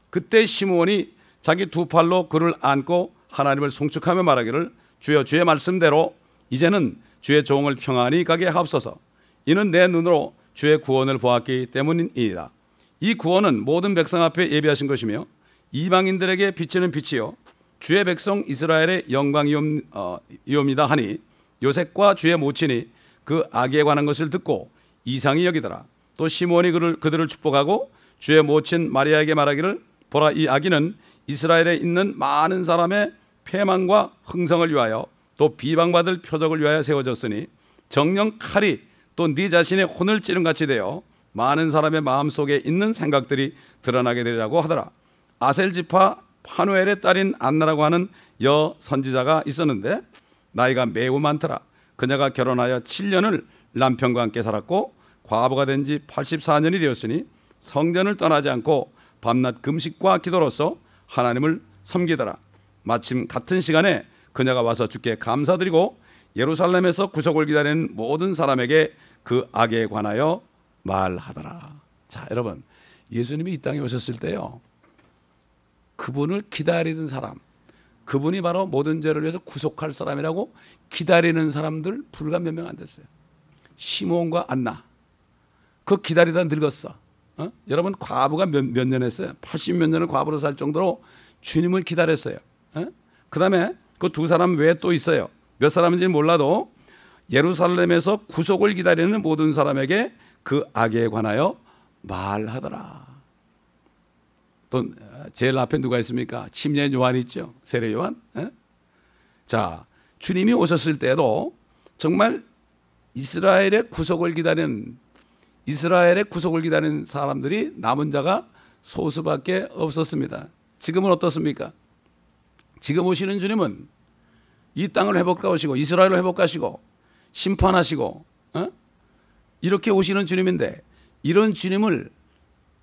A: 그때 시므온이 자기 두 팔로 그를 안고 하나님을 송축하며 말하기를, 주여, 주의 말씀대로 이제는 주의 종을 평안히 가게 하옵소서. 이는 내 눈으로 주의 구원을 보았기 때문이니이다. 이 구원은 모든 백성 앞에 예비하신 것이며 이방인들에게 비치는 빛이요 주의 백성 이스라엘의 영광이옵니다 하니, 요셉과 주의 모친이 그 아기에 관한 것을 듣고 이상히 여기더라. 또 시므온이 그들을 축복하고 주의 모친 마리아에게 말하기를, 보라, 이 아기는 이스라엘에 있는 많은 사람의 패망과 흥성을 위하여 또 비방받을 표적을 위하여 세워졌으니 정령 칼이 또 네 자신의 혼을 찌른 같이 되어 많은 사람의 마음속에 있는 생각들이 드러나게 되리라고 하더라. 아셀 지파 파누엘의 딸인 안나라고 하는 여 선지자가 있었는데 나이가 매우 많더라. 그녀가 결혼하여 7년을 남편과 함께 살았고 과부가 된 지 84년이 되었으니 성전을 떠나지 않고 밤낮 금식과 기도로서 하나님을 섬기더라. 마침 같은 시간에 그녀가 와서 주께 감사드리고 예루살렘에서 구속을 기다리는 모든 사람에게 그 악에 관하여 말하더라. 자, 여러분, 예수님이 이 땅에 오셨을 때요, 그분을 기다리던 사람, 그분이 바로 모든 죄를 위해서 구속할 사람이라고 기다리는 사람들 불과 몇 명 안 됐어요. 시므온과 안나, 그 기다리다 늙었어. 여러분, 과부가 몇 년 했어요? 80몇 년을 과부로 살 정도로 주님을 기다렸어요. 그 다음에 그 두 사람 외에 또 있어요. 몇 사람인지는 몰라도 예루살렘에서 구속을 기다리는 모든 사람에게 그 악에 관하여 말하더라. 또 제일 앞에 누가 있습니까? 침례 요한이 있죠. 세례 요한. 자, 주님이 오셨을 때도 정말 이스라엘의 구속을 기다리는 사람들이 남은 자가 소수밖에 없었습니다. 지금은 어떻습니까? 지금 오시는 주님은 이 땅을 회복하시고 이스라엘을 회복하시고 심판하시고 이렇게 오시는 주님인데, 이런 주님을,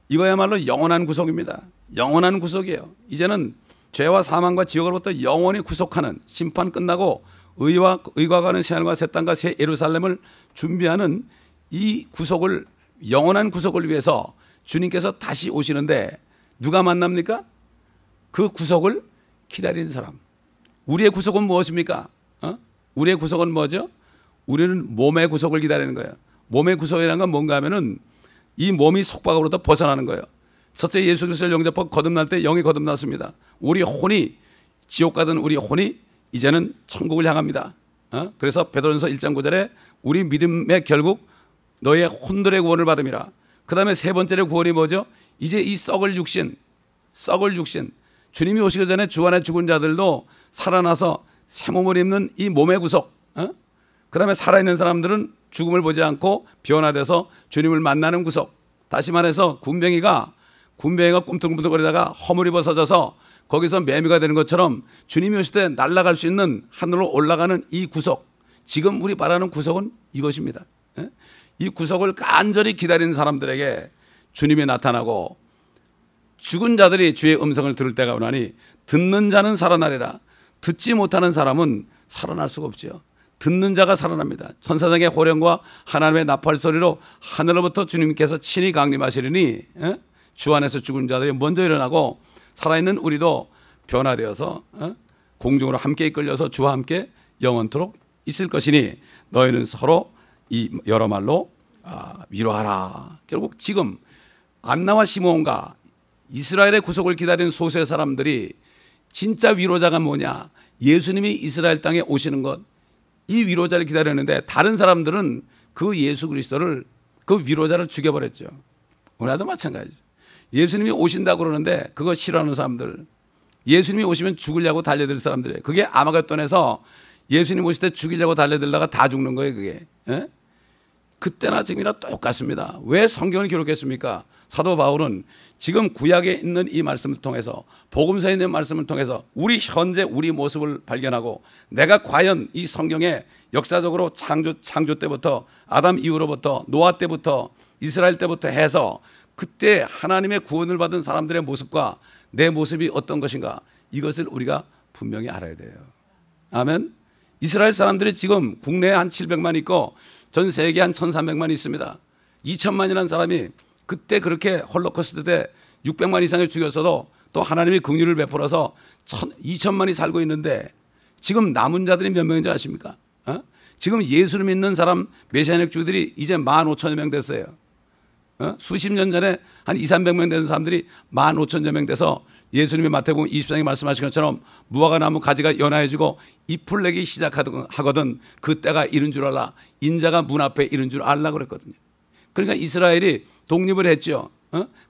A: 이거야말로 영원한 구속입니다. 영원한 구속이에요. 이제는 죄와 사망과 지옥으로부터 영원히 구속하는, 심판 끝나고 의와 가는 새 하늘과 새 땅과 새 예루살렘을 준비하는 이 구속을, 영원한 구속을 위해서 주님께서 다시 오시는데 누가 만납니까? 그 구속을 기다리는 사람. 우리의 구속은 무엇입니까? 우리의 구속은 뭐죠? 우리는 몸의 구속을 기다리는 거예요. 몸의 구속이라는 건 뭔가 하면은 이 몸이 속박으로부터 벗어나는 거예요. 첫째, 예수 그리스도를 영접하고 거듭날 때 영이 거듭났습니다. 우리 혼이, 지옥 가던 우리 혼이 이제는 천국을 향합니다. 그래서 베드로전서 1장 9절에 우리 믿음의 결국 너의 혼들의 구원을 받음이라. 그 다음에 세 번째의 구원이 뭐죠? 이제 이 썩을 육신, 주님이 오시기 전에 주 안에 죽은 자들도 살아나서 새 몸을 입는 이 몸의 구속, 그 다음에 살아있는 사람들은 죽음을 보지 않고 변화돼서 주님을 만나는 구속. 다시 말해서 군뱅이가 꿈틀꿈틀거리다가 허물이 벗어져서 거기서 매미가 되는 것처럼 주님이 오실 때 날아갈 수 있는 하늘로 올라가는 이 구속, 지금 우리 바라는 구속은 이것입니다. 이 구속을 간절히 기다리는 사람들에게 주님이 나타나고 죽은 자들이 주의 음성을 들을 때가 오나니 듣는 자는 살아나리라. 듣지 못하는 사람은 살아날 수가 없지요. 듣는 자가 살아납니다. 천사장의 호령과 하나님의 나팔 소리로 하늘로부터 주님께서 친히 강림하시리니 주 안에서 죽은 자들이 먼저 일어나고 살아있는 우리도 변화되어서 공중으로 함께 이끌려서 주와 함께 영원토록 있을 것이니 너희는 서로 이 여러 말로 위로하라. 결국 지금 안나와 시므온과 이스라엘의 구속을 기다리는 소수의 사람들이 진짜 위로자가 뭐냐? 예수님이 이스라엘 땅에 오시는 것, 이 위로자를 기다렸는데 다른 사람들은 그 예수 그리스도를, 그 위로자를 죽여버렸죠. 오늘도 마찬가지죠. 예수님이 오신다고 그러는데 그거 싫어하는 사람들, 예수님이 오시면 죽으려고 달려들 사람들이에요. 그게 아마겟돈에서 예수님 오실 때 죽이려고 달려들다가 다 죽는 거예요. 그게 그때나 지금이나 똑같습니다. 왜 성경을 기록했습니까? 사도 바울은 지금 구약에 있는 이 말씀을 통해서, 복음서에 있는 말씀을 통해서 우리 현재 우리 모습을 발견하고 내가 과연 이 성경에 역사적으로 창조 때부터 아담 이후로부터 노아 때부터 이스라엘 때부터 해서 그때 하나님의 구원을 받은 사람들의 모습과 내 모습이 어떤 것인가, 이것을 우리가 분명히 알아야 돼요. 아멘. 이스라엘 사람들이 지금 국내에 한 700만 있고 전 세계에 한 1300만 있습니다. 2000만이라는 사람이 그때 그렇게 홀로코스트 때 600만 이상을 죽였어도 또 하나님이 긍휼을 베풀어서 2000만이 살고 있는데 지금 남은 자들이 몇 명인지 아십니까? 지금 예수를 믿는 사람 메시아닉 주들이 이제 15,000여 명 됐어요. 수십 년 전에 한 200~300명 되는 사람들이 15,000여 명 돼서 예수님이 마태복음 20장에 말씀하신 것처럼 무화과 나무 가지가 연화해지고 잎을 내기 시작하거든 그때가 이른 줄 알라. 인자가 문 앞에 이른 줄 알라 그랬거든요. 그러니까 이스라엘이 독립을 했죠.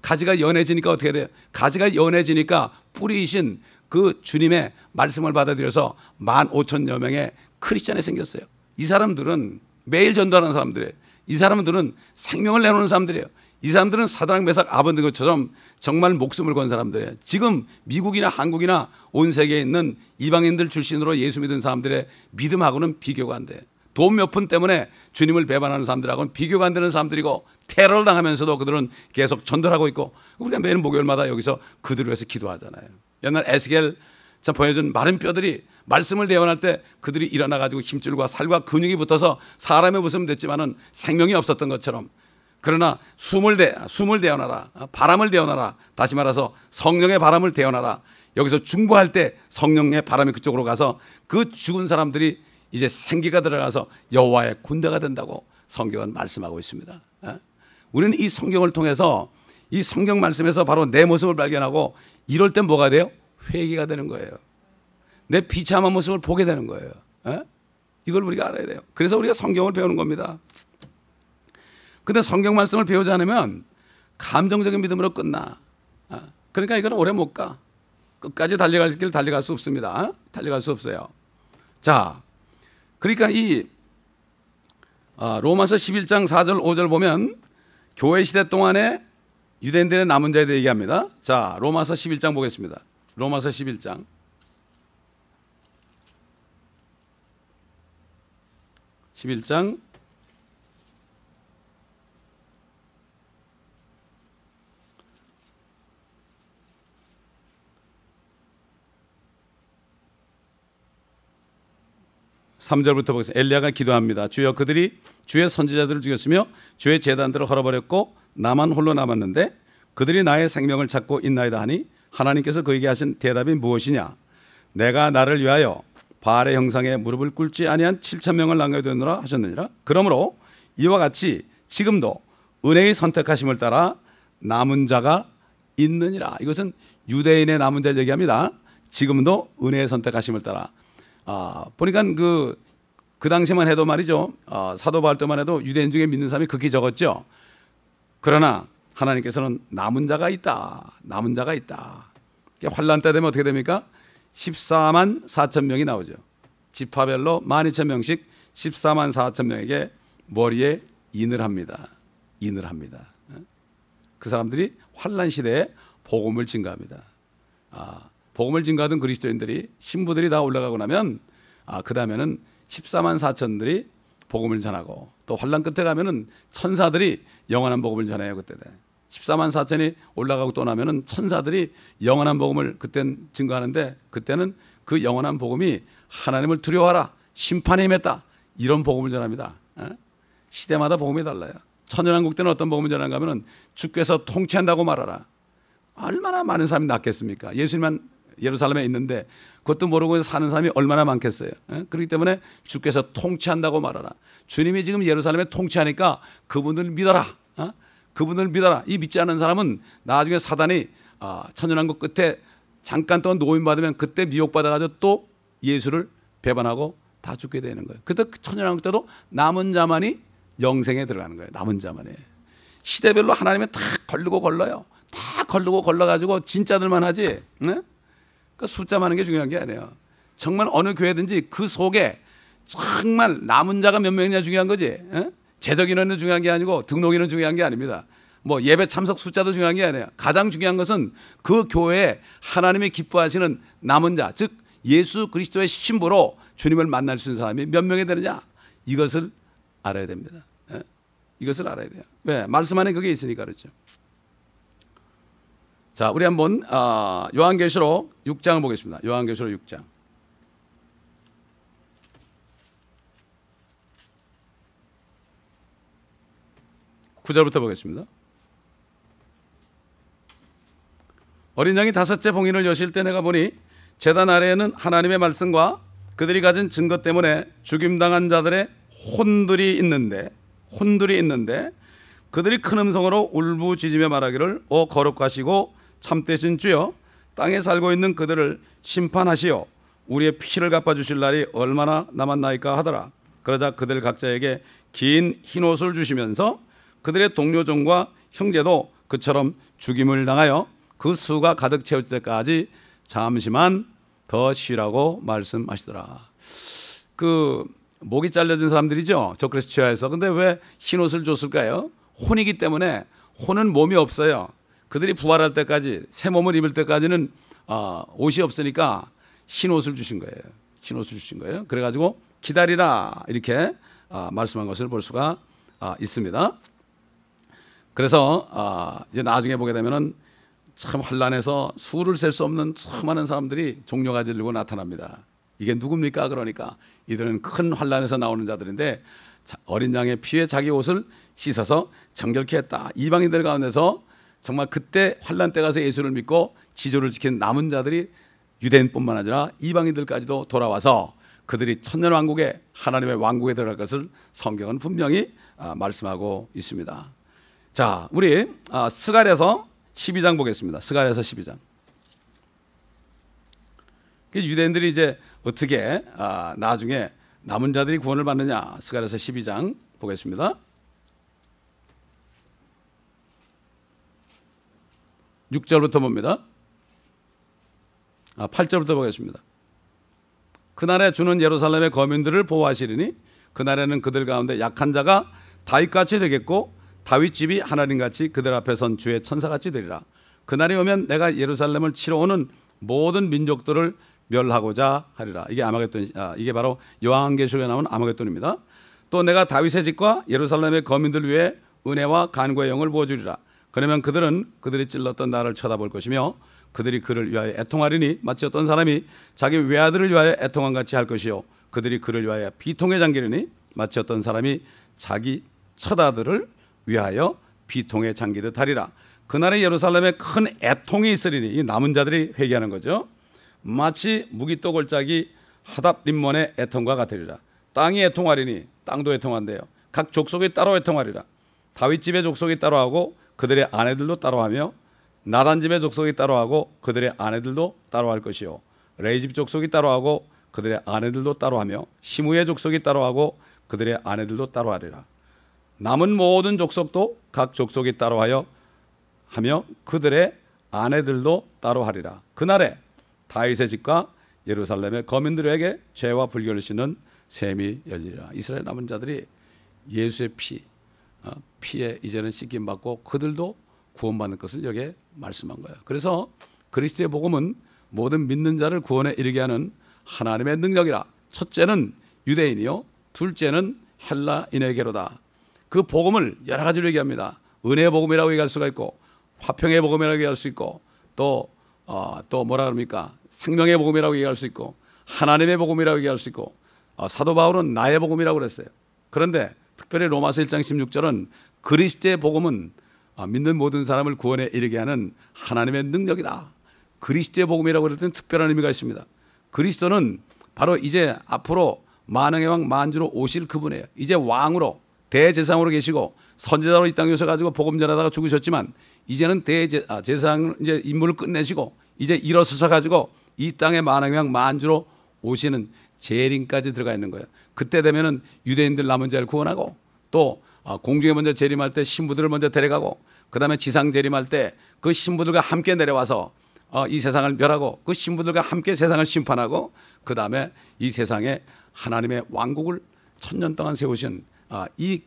A: 가지가 연해지니까 어떻게 돼요? 가지가 연해지니까 뿌리이신 그 주님의 말씀을 받아들여서 15,000여 명의 크리스찬이 생겼어요. 이 사람들은 매일 전도하는 사람들이에요. 이 사람들은 생명을 내놓는 사람들이에요. 이 사람들은 사드락 메삭 아벤느고처럼 정말 목숨을 건 사람들이에요. 지금 미국이나 한국이나 온 세계에 있는 이방인들 출신으로 예수 믿은 사람들의 믿음하고는 비교가 안 돼요. 돈 몇 푼 때문에 주님을 배반하는 사람들하고는 비교가 안 되는 사람들이고 테러를 당하면서도 그들은 계속 전도를 하고 있고 우리가 매일 목요일마다 여기서 그들을 위해서 기도하잖아요. 옛날 에스겔 참 보여준 마른 뼈들이 말씀을 대원할 때 그들이 일어나가지고 힘줄과 살과 근육이 붙어서 사람의 모습은 됐지만은 생명이 없었던 것처럼, 그러나 숨을 대원하라, 바람을 대원하라, 다시 말해서 성령의 바람을 대원하라. 여기서 중보할 때 성령의 바람이 그쪽으로 가서 그 죽은 사람들이 이제 생기가 들어가서 여호와의 군대가 된다고 성경은 말씀하고 있습니다. 우리는 이 성경을 통해서 이 성경 말씀에서 바로 내 모습을 발견하고 이럴 때 뭐가 돼요? 회개가 되는 거예요. 내 비참한 모습을 보게 되는 거예요. 이걸 우리가 알아야 돼요. 그래서 우리가 성경을 배우는 겁니다. 근데 성경 말씀을 배우지 않으면 감정적인 믿음으로 끝나. 그러니까 이건 오래 못 가. 끝까지 달려갈 길 달려갈 수 없습니다. 달려갈 수 없어요. 자, 그러니까 이 로마서 11장 4절 5절 보면 교회 시대 동안에 유대인들의 남은 자에 대해 얘기합니다. 자, 로마서 11장 보겠습니다. 로마서 11장. 3절부터 보겠습니다. 엘리야가 기도합니다. 주여, 그들이 주의 선지자들을 죽였으며 주의 제단들을 헐어버렸고 나만 홀로 남았는데 그들이 나의 생명을 찾고 있나이다 하니 하나님께서 그에게 하신 대답이 무엇이냐? 내가 나를 위하여 바알의 형상에 무릎을 꿇지 아니한 7,000명을 남겨두느라 하셨느니라. 그러므로 이와 같이 지금도 은혜의 선택하심을 따라 남은 자가 있느니라. 이것은 유대인의 남은 자를 얘기합니다. 지금도 은혜의 선택하심을 따라. 보니까 그 당시만 해도 말이죠. 사도 바울 때만 해도 유대인 중에 믿는 사람이 극히 적었죠. 그러나 하나님께서는 남은 자가 있다. 남은 자가 있다. 환란 때 되면 어떻게 됩니까? 14만 4천 명이 나오죠. 지파별로 12,000명씩 14만 4천 명에게 머리에 인을 합니다. 인을 합니다. 그 사람들이 환란 시대에 복음을 증거합니다. 복음을 증거하던 그리스도인들이 신부들이 다 올라가고 나면 그 다음에는 14만 4천들이 복음을 전하고 또 환란 끝에 가면은 천사들이 영원한 복음을 전해요. 그때 14만 4천이 올라가고 또 나면은 천사들이 영원한 복음을 그땐 증거하는데 그때는 그 영원한 복음이 하나님을 두려워하라, 심판에 임했다, 이런 복음을 전합니다. 시대마다 복음이 달라요. 천연왕국 때는 어떤 복음을 전하는가 하면은 주께서 통치한다고 말하라. 얼마나 많은 사람이 낫겠습니까? 예수님만 예루살렘에 있는데 그것도 모르고 사는 사람이 얼마나 많겠어요. 그렇기 때문에 주께서 통치한다고 말하라. 주님이 지금 예루살렘에 통치하니까 그분들 믿어라. 그분들 믿어라. 이 믿지 않는 사람은 나중에 사단이 천연왕국 끝에 잠깐 동안 노임받으면 그때 미혹받아가지고 또 예수를 배반하고 다 죽게 되는 거예요. 그때 천연왕국 때도 남은 자만이 영생에 들어가는 거예요. 남은 자만이. 시대별로 하나님은 다 걸르고 걸러요. 다 걸르고 걸러가지고 진짜들만 하지. 그 숫자 많은 게 중요한 게 아니에요. 정말 어느 교회든지 그 속에 정말 남은 자가 몇 명이냐 중요한 거지. 재적 인원은 중요한 게 아니고 등록 인원은 중요한 게 아닙니다. 뭐 예배 참석 숫자도 중요한 게 아니에요. 가장 중요한 것은 그 교회에 하나님이 기뻐하시는 남은 자, 즉 예수 그리스도의 신부로 주님을 만날 수 있는 사람이 몇 명이 되느냐, 이것을 알아야 됩니다. 이것을 알아야 돼요. 왜? 말씀 안에 그게 있으니까 그렇죠. 자, 우리 한번 요한계시록 6장을 보겠습니다. 요한계시록 6장. (9절부터) 보겠습니다. 어린 양이 다섯째 봉인을 여실 때 내가 보니 제단 아래에는 하나님의 말씀과 그들이 가진 증거 때문에 죽임당한 자들의 혼들이 있는데 그들이 큰 음성으로 울부짖으며 말하기를 오 거룩하시고 참되신 주여, 땅에 살고 있는 그들을 심판하시어 우리의 피를 갚아주실 날이 얼마나 남았나이까 하더라. 그러자 그들 각자에게 긴 흰옷을 주시면서 그들의 동료종과 형제도 그처럼 죽임을 당하여 그 수가 가득 채울 때까지 잠시만 더 쉬라고 말씀하시더라. 그 목이 잘려진 사람들이죠, 저그리스 지하에서. 근데 왜 흰옷을 줬을까요? 혼이기 때문에. 혼은 몸이 없어요. 그들이 부활할 때까지, 새 몸을 입을 때까지는 옷이 없으니까 흰옷을 주신 거예요. 흰옷을 주신 거예요. 그래가지고 기다리라, 이렇게 말씀한 것을 볼 수가 있습니다. 그래서 이제 나중에 보게 되면은 참 환란해서 수를 셀 수 없는 수많은 사람들이 종려가지를 들고 나타납니다. 이게 누굽니까? 그러니까 이들은 큰 환란에서 나오는 자들인데 어린 양의 피에 자기 옷을 씻어서 정결케 했다. 이방인들 가운데서 정말 그때 환란 때 가서 예수를 믿고 지조를 지킨 남은 자들이 유대인뿐만 아니라 이방인들까지도 돌아와서 그들이 천년왕국에, 하나님의 왕국에 들어갈 것을 성경은 분명히 말씀하고 있습니다. 자, 우리 스가랴서 12장 보겠습니다. 스가랴서 12장. 유대인들이 이제 어떻게 나중에 남은 자들이 구원을 받느냐, 스가랴서 12장 보겠습니다. 6절부터 봅니다. 8절부터 보겠습니다. 그날에 주는 예루살렘의 거민들을 보호하시리니 그날에는 그들 가운데 약한 자가 다윗같이 되겠고 다윗 집이 하나님같이 그들 앞에 선 주의 천사같이 되리라. 그날이 오면 내가 예루살렘을 치러 오는 모든 민족들을 멸하고자 하리라. 이게 아마겟돈, 이게 바로 요한계시록에 나온 아마겟돈입니다. 또 내가 다윗의 집과 예루살렘의 거민들 위해 은혜와 간구의 영을 부어주리라. 그러면 그들은 그들이 찔렀던 나를 쳐다볼 것이며 그들이 그를 위하여 애통하리니 마치 어떤 사람이 자기 외아들을 위하여 애통한 같이 할 것이요 그들이 그를 위하여 비통에 잠기려니 마치 어떤 사람이 자기 처자들을 위하여 비통에 잠기듯 하리라. 그날에 예루살렘에 큰 애통이 있으리니, 이 남은 자들이 회개하는 거죠. 마치 무기또 골짜기 하답 림몬의 애통과 같으리라. 땅이 애통하리니, 땅도 애통한대요. 각 족속이 따로 애통하리라. 다윗 집의 족속이 따로하고 그들의 아내들도 따로하며, 나단 집의 족속이 따로하고 그들의 아내들도 따로할 것이요, 레이 집 족속이 따로하고 그들의 아내들도 따로하며, 시므의 족속이 따로하고 그들의 아내들도 따로하리라. 남은 모든 족속도 각 족속이 따로하여 하며 그들의 아내들도 따로하리라. 그날에 다윗의 집과 예루살렘의 거민들에게 죄와 불결을 씻는 셈이 열리리라. 이스라엘 남은 자들이 예수의 피에 이제는 씻김 받고 그들도 구원받는 것을 여기에 말씀한 거예요. 그래서 그리스도의 복음은 모든 믿는 자를 구원에 이르게 하는 하나님의 능력이라. 첫째는 유대인이요, 둘째는 헬라인에게로다. 그 복음을 여러 가지로 얘기합니다. 은혜의 복음이라고 얘기할 수가 있고, 화평의 복음이라고 얘기할 수 있고, 또 뭐라 그럽니까? 생명의 복음이라고 얘기할 수 있고, 하나님의 복음이라고 얘기할 수 있고, 사도 바울은 나의 복음이라고 그랬어요. 그런데 특별히 로마서 1장 16절은 그리스도의 복음은 믿는 모든 사람을 구원에 이르게 하는 하나님의 능력이다. 그리스도의 복음이라고 그럴 때는 특별한 의미가 있습니다. 그리스도는 바로 이제 앞으로 만왕의 왕 만주로 오실 그분이에요. 이제 왕으로 대제사장으로 계시고 선지자로 이 땅에 오셔가지고 복음 전하다가 죽으셨지만, 이제는 제사장 이제 임무를 끝내시고 이제 일어서셔 가지고 이 땅에 만왕의 왕 만주로 오시는 재림까지 들어가 있는 거예요. 그때 되면은 유대인들 남은 자를 구원하고, 또 공중에 먼저 재림할 때 신부들을 먼저 데려가고, 그 다음에 지상 재림할 때 그 신부들과 함께 내려와서 이 세상을 멸하고 그 신부들과 함께 세상을 심판하고, 그 다음에 이 세상에 하나님의 왕국을 천년 동안 세우신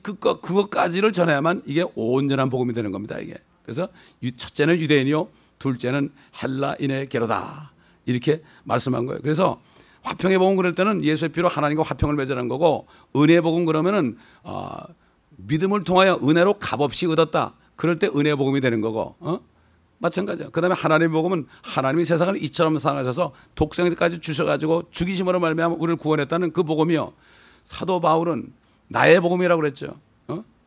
A: 그것까지를 전해야만 이게 온전한 복음이 되는 겁니다. 이게. 그래서 첫째는 유대인이요, 둘째는 헬라인에게로다, 이렇게 말씀한 거예요. 그래서 화평의 복음 그럴 때는 예수의 피로 하나님과 화평을 맺으라는 거고, 은혜의 복음 그러면은 믿음을 통하여 은혜로 값없이 얻었다, 그럴 때 은혜의 복음이 되는 거고, 마찬가지야. 그 다음에 하나님의 복음은 하나님이 세상을 이처럼 사랑하셔서 독생까지 주셔가지고 죽이심으로 말미암아 우리를 구원했다는 그 복음이요. 사도 바울은 나의 복음이라고 그랬죠.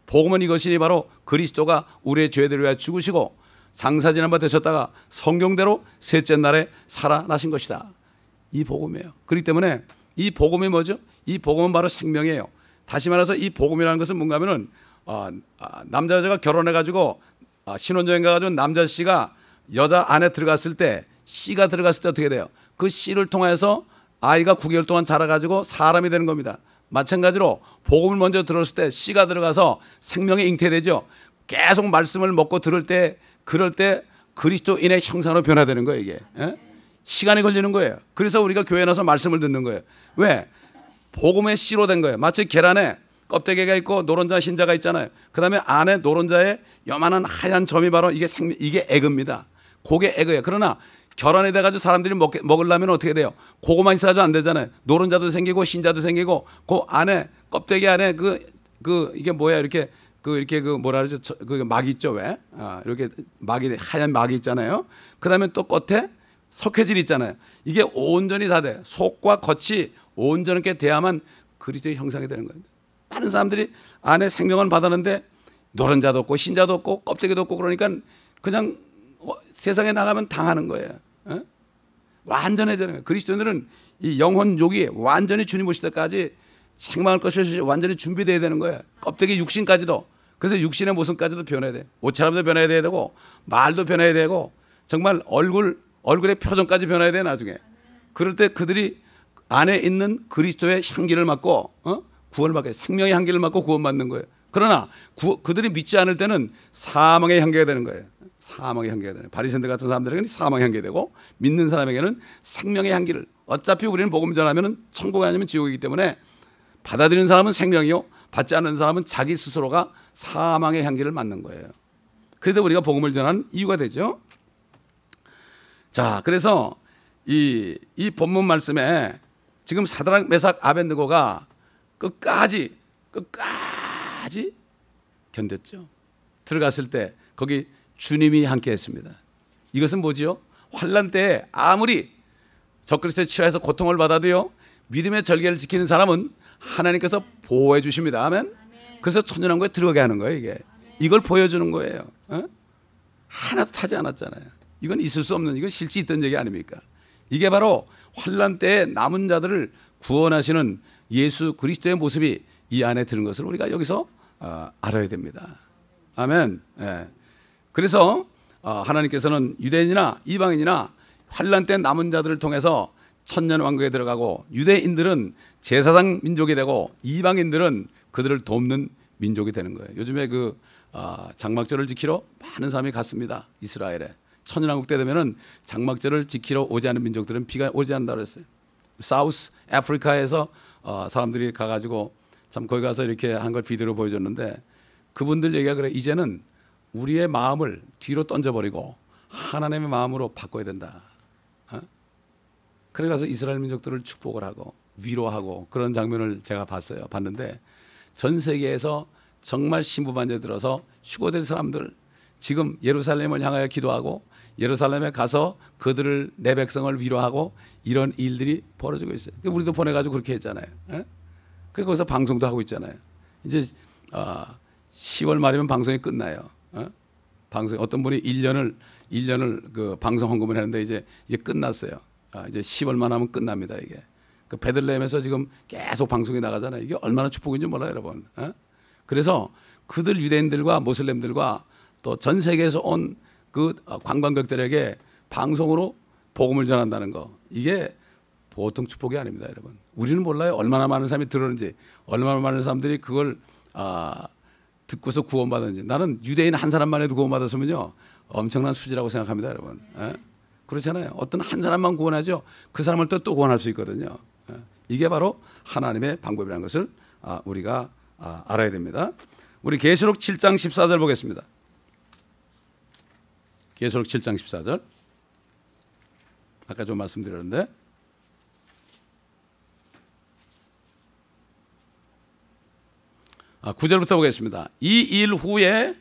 A: 복음은 이것이니 바로 그리스도가 우리의 죄들을 위하여 죽으시고 장사지난 바 되셨다가 성경대로 셋째 날에 살아나신 것이다. 이 복음이에요. 그렇기 때문에 이 복음이 뭐죠? 이 복음은 바로 생명이에요. 다시 말해서 이 복음이라는 것은 뭔가 하면은 남자 여자가 결혼해가지고 신혼여행 가가지고 남자 씨가 여자 안에 들어갔을 때, 씨가 들어갔을 때 어떻게 돼요? 그 씨를 통해서 아이가 9개월 동안 자라가지고 사람이 되는 겁니다. 마찬가지로 복음을 먼저 들었을 때 씨가 들어가서 생명에 잉태되죠. 계속 말씀을 먹고 들을 때, 그럴 때 그리스도인의 형상으로 변화되는 거예요. 이게 시간이 걸리는 거예요. 그래서 우리가 교회에 나서 말씀을 듣는 거예요. 왜? 복음의 씨로 된 거예요. 마치 계란에 껍데기가 있고 노른자 흰자가 있잖아요. 그 다음에 안에 노른자에 요만한 하얀 점이 바로 이게 에그입니다. 그게 에그예요. 그러나 결혼이 돼가지고 사람들이 먹으려면 어떻게 돼요? 그거만 있어가지고 안 되잖아요. 노른자도 생기고 흰자도 생기고, 그 안에 껍데기 안에 이게 뭐야, 이렇게 뭐라 그러죠? 그 막이 있죠, 왜? 이렇게 하얀 막이 있잖아요. 그 다음에 또 끝에 석회질이 있잖아요. 이게 온전히 다 돼. 속과 겉이 온전하게 돼야만 그리스도의 형상이 되는 거예요. 많은 사람들이 안에 생명을 받았는데 노른자도 없고 흰자도 없고 껍데기도 없고, 그러니까 그냥 세상에 나가면 당하는 거예요. 완전해지는 거예요. 그리스도인들은 이 영혼족이 완전히 주님 오실 때까지 생망할 것이 완전히 준비되어야 되는 거예요. 껍데기 육신까지도. 그래서 육신의 모습까지도 변해야 돼요. 옷차림도 변해야 되고 말도 변해야 되고, 정말 얼굴의 표정까지 변해야 돼요, 나중에. 그럴 때 그들이 안에 있는 그리스도의 향기를 맡고 구원을 받게, 생명의 향기를 맡고 구원받는 거예요. 그러나 그들이 믿지 않을 때는 사망의 향기가 되는 거예요. 사망의 향기가 되는. 바리새인들 같은 사람들에게는 사망의 향기가 되고, 믿는 사람에게는 생명의 향기를. 어차피 우리는 복음 전하면은 천국이 아니면 지옥이기 때문에 받아들이는 사람은 생명이요, 받지 않는 사람은 자기 스스로가 사망의 향기를 맡는 거예요. 그래서 우리가 복음을 전하는 이유가 되죠. 자, 그래서 이 본문 말씀에 지금 사드락 메삭 아벳느고가 끝까지 견뎠죠. 들어갔을 때 거기 주님이 함께 했습니다. 이것은 뭐지요? 환난 때에 아무리 적그리스도에 취하여서 고통을 받아도요, 믿음의 절개를 지키는 사람은 하나님께서 보호해 주십니다. 아멘. 그래서 천연왕국에 들어가게 하는 거예요. 이걸 보여주는 거예요. 하나도 타지 않았잖아요. 이건 있을 수 없는, 이건 실제 있던 얘기 아닙니까? 이게 바로 환난 때에 남은 자들을 구원하시는 예수 그리스도의 모습이 이 안에 드는 것을 우리가 여기서 알아야 됩니다. 아멘. 그래서 하나님께서는 유대인이나 이방인이나 환난 때 남은 자들을 통해서 천년왕국에 들어가고, 유대인들은 제사장 민족이 되고 이방인들은 그들을 돕는 민족이 되는 거예요. 요즘에 장막절을 지키러 많은 사람이 갔습니다. 이스라엘에. 천년왕국 때 되면은 장막절을 지키러 오지 않은 민족들은 비가 오지 않는다고 그랬어요. 사우스 아프리카에서 사람들이 가가지고 참 거기 가서 이렇게 한 걸 비디오로 보여줬는데, 그분들 얘기가 그래, 이제는 우리의 마음을 뒤로 던져버리고 하나님의 마음으로 바꿔야 된다. 그래 가서 이스라엘 민족들을 축복을 하고 위로하고 그런 장면을 제가 봤는데, 전 세계에서 정말 신부반에 들어서 휴거될 사람들, 지금 예루살렘을 향하여 기도하고 예루살렘에 가서 그들을, 내 백성을 위로하고 이런 일들이 벌어지고 있어요. 우리도 보내가지고 그렇게 했잖아요. 그래서 거기서 방송도 하고 있잖아요. 이제 10월 말이면 방송이 끝나요. 방송, 어떤 분이 1년을 그 방송 헌금을 했는데 이제 끝났어요. 이제 10월만 하면 끝납니다. 이게 그 베들레헴에서 지금 계속 방송이 나가잖아요. 이게 얼마나 축복인지 몰라요, 여러분. 그래서 그들 유대인들과 모슬렘들과 또 전 세계에서 온 그 관광객들에게 방송으로 복음을 전한다는 거, 이게 보통 축복이 아닙니다, 여러분. 우리는 몰라요. 얼마나 많은 사람이 들었는지, 얼마나 많은 사람들이 그걸 듣고서 구원받았는지. 나는 유대인 한 사람만 해도 구원받았으면요 엄청난 수지라고 생각합니다, 여러분. 그렇잖아요. 어떤 한 사람만 구원하죠, 그 사람을 또 구원할 수 있거든요. 이게 바로 하나님의 방법이라는 것을 우리가 알아야 됩니다. 우리 계시록 7장 14절 보겠습니다. 계시록 7장 14절. 아까 좀 말씀드렸는데, 아, 9절부터 보겠습니다. 이 일 후에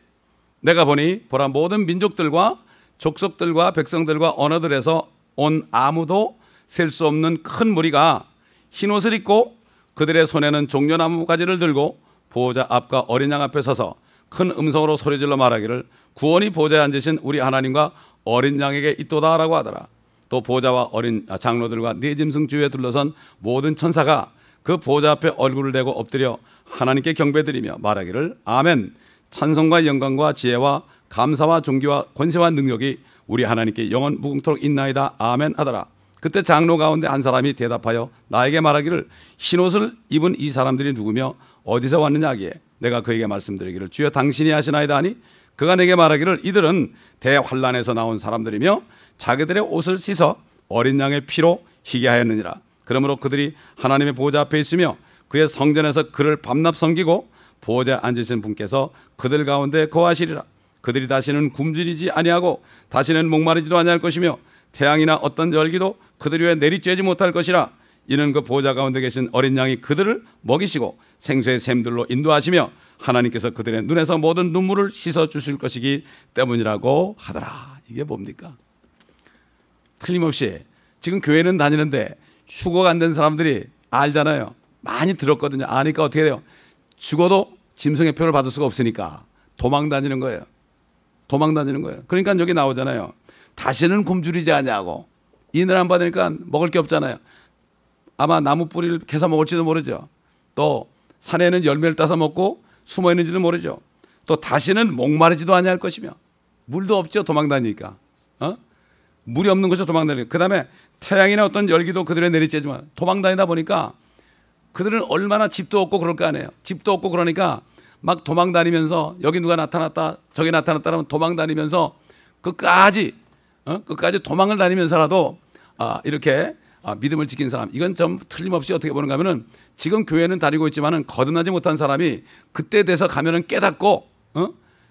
A: 내가 보니 보라, 모든 민족들과 족속들과 백성들과 언어들에서 온 아무도 셀 수 없는 큰 무리가 흰옷을 입고 그들의 손에는 종려나무 가지를 들고 보호자 앞과 어린 양 앞에 서서 큰 음성으로 소리질러 말하기를 구원이 보호자에 앉으신 우리 하나님과 어린 양에게 있도다라고 하더라. 또 보호자와 어린 장로들과 네 짐승 주위에 둘러선 모든 천사가 그 보호자 앞에 얼굴을 대고 엎드려 하나님께 경배드리며 말하기를 아멘. 찬송과 영광과 지혜와 감사와 존귀와 권세와 능력이 우리 하나님께 영원 무궁토록 있나이다. 아멘 하더라. 그때 장로 가운데 한 사람이 대답하여 나에게 말하기를 흰옷을 입은 이 사람들이 누구며 어디서 왔느냐 하기에 내가 그에게 말씀드리기를 주여 당신이 아시나이다 하니 그가 내게 말하기를 이들은 대환란에서 나온 사람들이며 자기들의 옷을 씻어 어린 양의 피로 희게 하였느니라. 그러므로 그들이 하나님의 보호자 앞에 있으며 그의 성전에서 그를 밤낮 섬기고 보호자에 앉으신 분께서 그들 가운데 거하시리라. 그들이 다시는 굶주리지 아니하고 다시는 목마르지도 아니할 것이며 태양이나 어떤 열기도 그들 위에 내리쬐지 못할 것이라. 이는 그 보호자 가운데 계신 어린 양이 그들을 먹이시고 생수의 샘들로 인도하시며 하나님께서 그들의 눈에서 모든 눈물을 씻어 주실 것이기 때문이라고 하더라. 이게 뭡니까? 틀림없이 지금 교회는 다니는데 휴거가 안 된 사람들이 알잖아요. 많이 들었거든요. 아니까 어떻게 돼요? 죽어도 짐승의 표를 받을 수가 없으니까 도망 다니는 거예요. 도망 다니는 거예요. 그러니까 여기 나오잖아요. 다시는 굶주리지 않냐고. 인을 안 받으니까 먹을 게 없잖아요. 아마 나무 뿌리를 캐서 먹을지도 모르죠. 또 산에는 열매를 따서 먹고 숨어 있는지도 모르죠. 또 다시는 목마르지도 아니할 것이며 물도 없죠. 도망 다니니까. 물이 없는 곳에서 도망 다니니까. 그 다음에 태양이나 어떤 열기도 그들에 내리쬐지만 도망 다니다 보니까 그들은 얼마나 집도 없고 그럴 거 아니에요. 집도 없고 그러니까 막 도망 다니면서 여기 누가 나타났다 저기 나타났다 하면 도망 다니면서 끝까지 도망을 다니면서라도 이렇게 믿음을 지킨 사람, 이건 좀 틀림없이 어떻게 보는가 하면은 지금 교회는 다니고 있지만은 거듭나지 못한 사람이 그때 돼서 가면은 깨닫고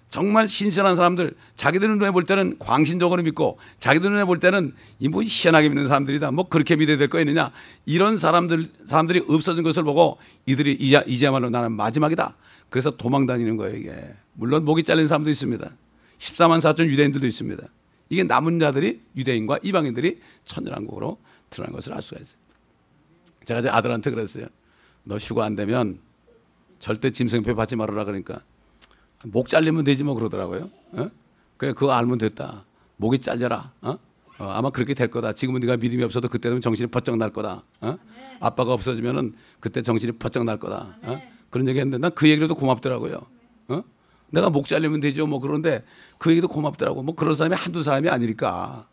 A: 정말 신선한 사람들, 자기들 눈에 볼 때는 광신적으로 믿고 자기들 눈에 볼 때는 이 뭐 희한하게 믿는 사람들이다, 뭐 그렇게 믿어야 될 거 있느냐, 이런 사람들이 없어진 것을 보고 이들이 이제야말로 나는 마지막이다. 그래서 도망 다니는 거예요. 이게 물론 목이 잘린 사람도 있습니다. 14만 4천 유대인들도 있습니다. 이게 남은 자들이 유대인과 이방인들이 천년왕국으로 드러난 것을 알 수가 있어요. 제가 제 아들한테 그랬어요. 너 휴가 안 되면 절대 짐승표 받지 말아라. 그러니까 목 잘리면 되지 뭐 그러더라고요. 그래 그거 알면 됐다. 목이 잘려라. 아마 그렇게 될 거다. 지금은 네가 믿음이 없어도 그때 되면 정신이 번쩍 날 거다. 아빠가 없어지면은 그때 정신이 번쩍 날 거다. 그런 얘기 했는데 난 그 얘기라도 고맙더라고요. 내가 목 잘리면 되죠. 뭐 그런데 그 얘기도 고맙더라고. 뭐 그런 사람이 한두 사람이 아니니까.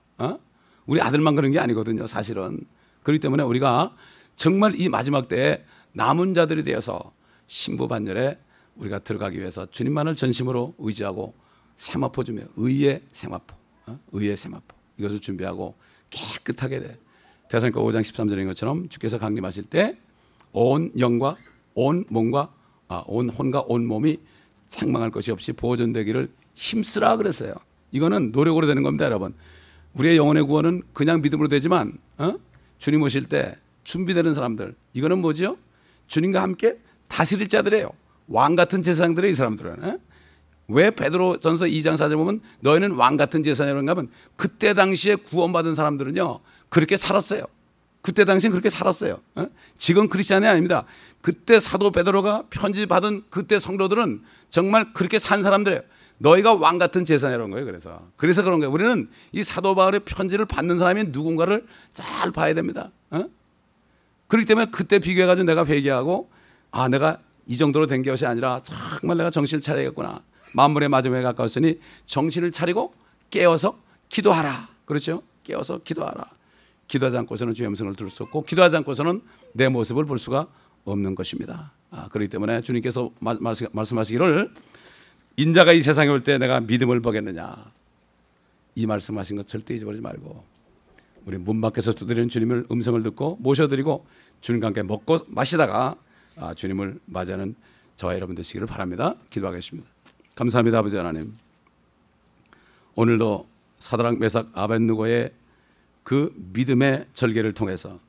A: 우리 아들만 그런 게 아니거든요. 사실은. 그렇기 때문에 우리가 정말 이 마지막 때에 남은 자들이 되어서 신부반열에 우리가 들어가기 위해서 주님만을 전심으로 의지하고 세마포 주며 의의 세마포, 의의 세마포 이것을 준비하고 깨끗하게 돼. 데살로니가 5장 13절인 것처럼 주께서 강림하실 때 온 영과 온 몸과 온 혼과 온 몸이 책망할 것이 없이 보존되기를 힘쓰라 그랬어요. 이거는 노력으로 되는 겁니다, 여러분. 우리의 영혼의 구원은 그냥 믿음으로 되지만 주님 오실 때 준비되는 사람들, 이거는 뭐죠? 주님과 함께 다스릴 자들이에요. 왕 같은 제사장들이에요, 이 사람들은. 왜 베드로전서 2장 4절 보면 너희는 왕 같은 제사장이라고 하면 그때 당시에 구원받은 사람들은요 그렇게 살았어요. 그때 당시엔 그렇게 살았어요. 지금 크리스찬이 아닙니다. 그때 사도 베드로가 편지 받은 그때 성도들은 정말 그렇게 산 사람들이에요. 너희가 왕 같은 제사장이라는 거예요. 그래서 그런 거예요. 우리는 이 사도 바울의 편지를 받는 사람이 누군가를 잘 봐야 됩니다. 그렇기 때문에 그때 비교해가지고 내가 회개하고 내가 이 정도로 된 것이 아니라 정말 내가 정신을 차려야겠구나. 만물의 마지막에 가까웠으니 정신을 차리고 깨어서 기도하라. 그렇죠? 깨어서 기도하라. 기도하지 않고서는 주의 음성을 들을 수 없고 기도하지 않고서는 내 모습을 볼 수가 없는 것입니다. 그렇기 때문에 주님께서 말씀하시기를 인자가 이 세상에 올 때 내가 믿음을 보겠느냐. 이 말씀하신 것 절대 잊어버리지 말고 우리 문 밖에서 두드리는 주님을 음성을 듣고 모셔드리고 주님과 함께 먹고 마시다가 주님을 맞이하는 저와 여러분 되시기를 바랍니다. 기도하겠습니다. 감사합니다. 아버지 하나님, 오늘도 사드락 메삭 아벳느고의 그 믿음의 절개를 통해서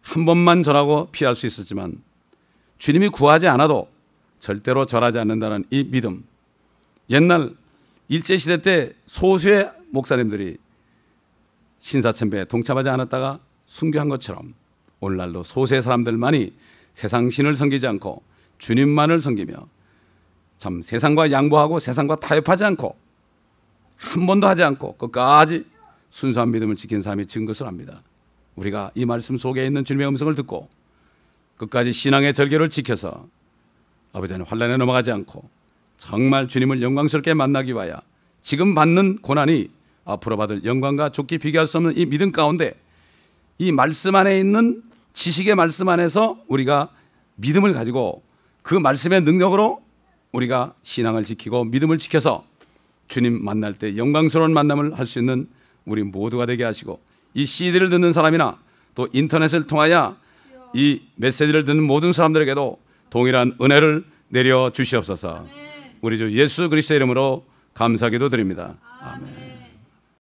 A: 한 번만 절하고 피할 수 있었지만 주님이 구하지 않아도 절대로 절하지 않는다는 이 믿음, 옛날 일제시대 때 소수의 목사님들이 신사참배에 동참하지 않았다가 순교한 것처럼 오늘날도 소수의 사람들만이 세상 신을 섬기지 않고 주님만을 섬기며 참 세상과 양보하고 세상과 타협하지 않고 한 번도 하지 않고 끝까지 순수한 믿음을 지킨 사람이 지은 것을 압니다. 우리가 이 말씀 속에 있는 주님의 음성을 듣고 끝까지 신앙의 절개를 지켜서 아버지 하나님 환난에 넘어가지 않고 정말 주님을 영광스럽게 만나기 위하여 지금 받는 고난이 앞으로 받을 영광과 좋게 비교할 수 없는 이 믿음 가운데 이 말씀 안에 있는 지식의 말씀 안에서 우리가 믿음을 가지고 그 말씀의 능력으로 우리가 신앙을 지키고 믿음을 지켜서 주님 만날 때 영광스러운 만남을 할 수 있는 우리 모두가 되게 하시고 이 CD를 듣는 사람이나 또 인터넷을 통하여 이 메시지를 듣는 모든 사람들에게도 동일한 은혜를 내려 주시옵소서. 우리 주 예수 그리스도의 이름으로 감사기도 드립니다. 아멘.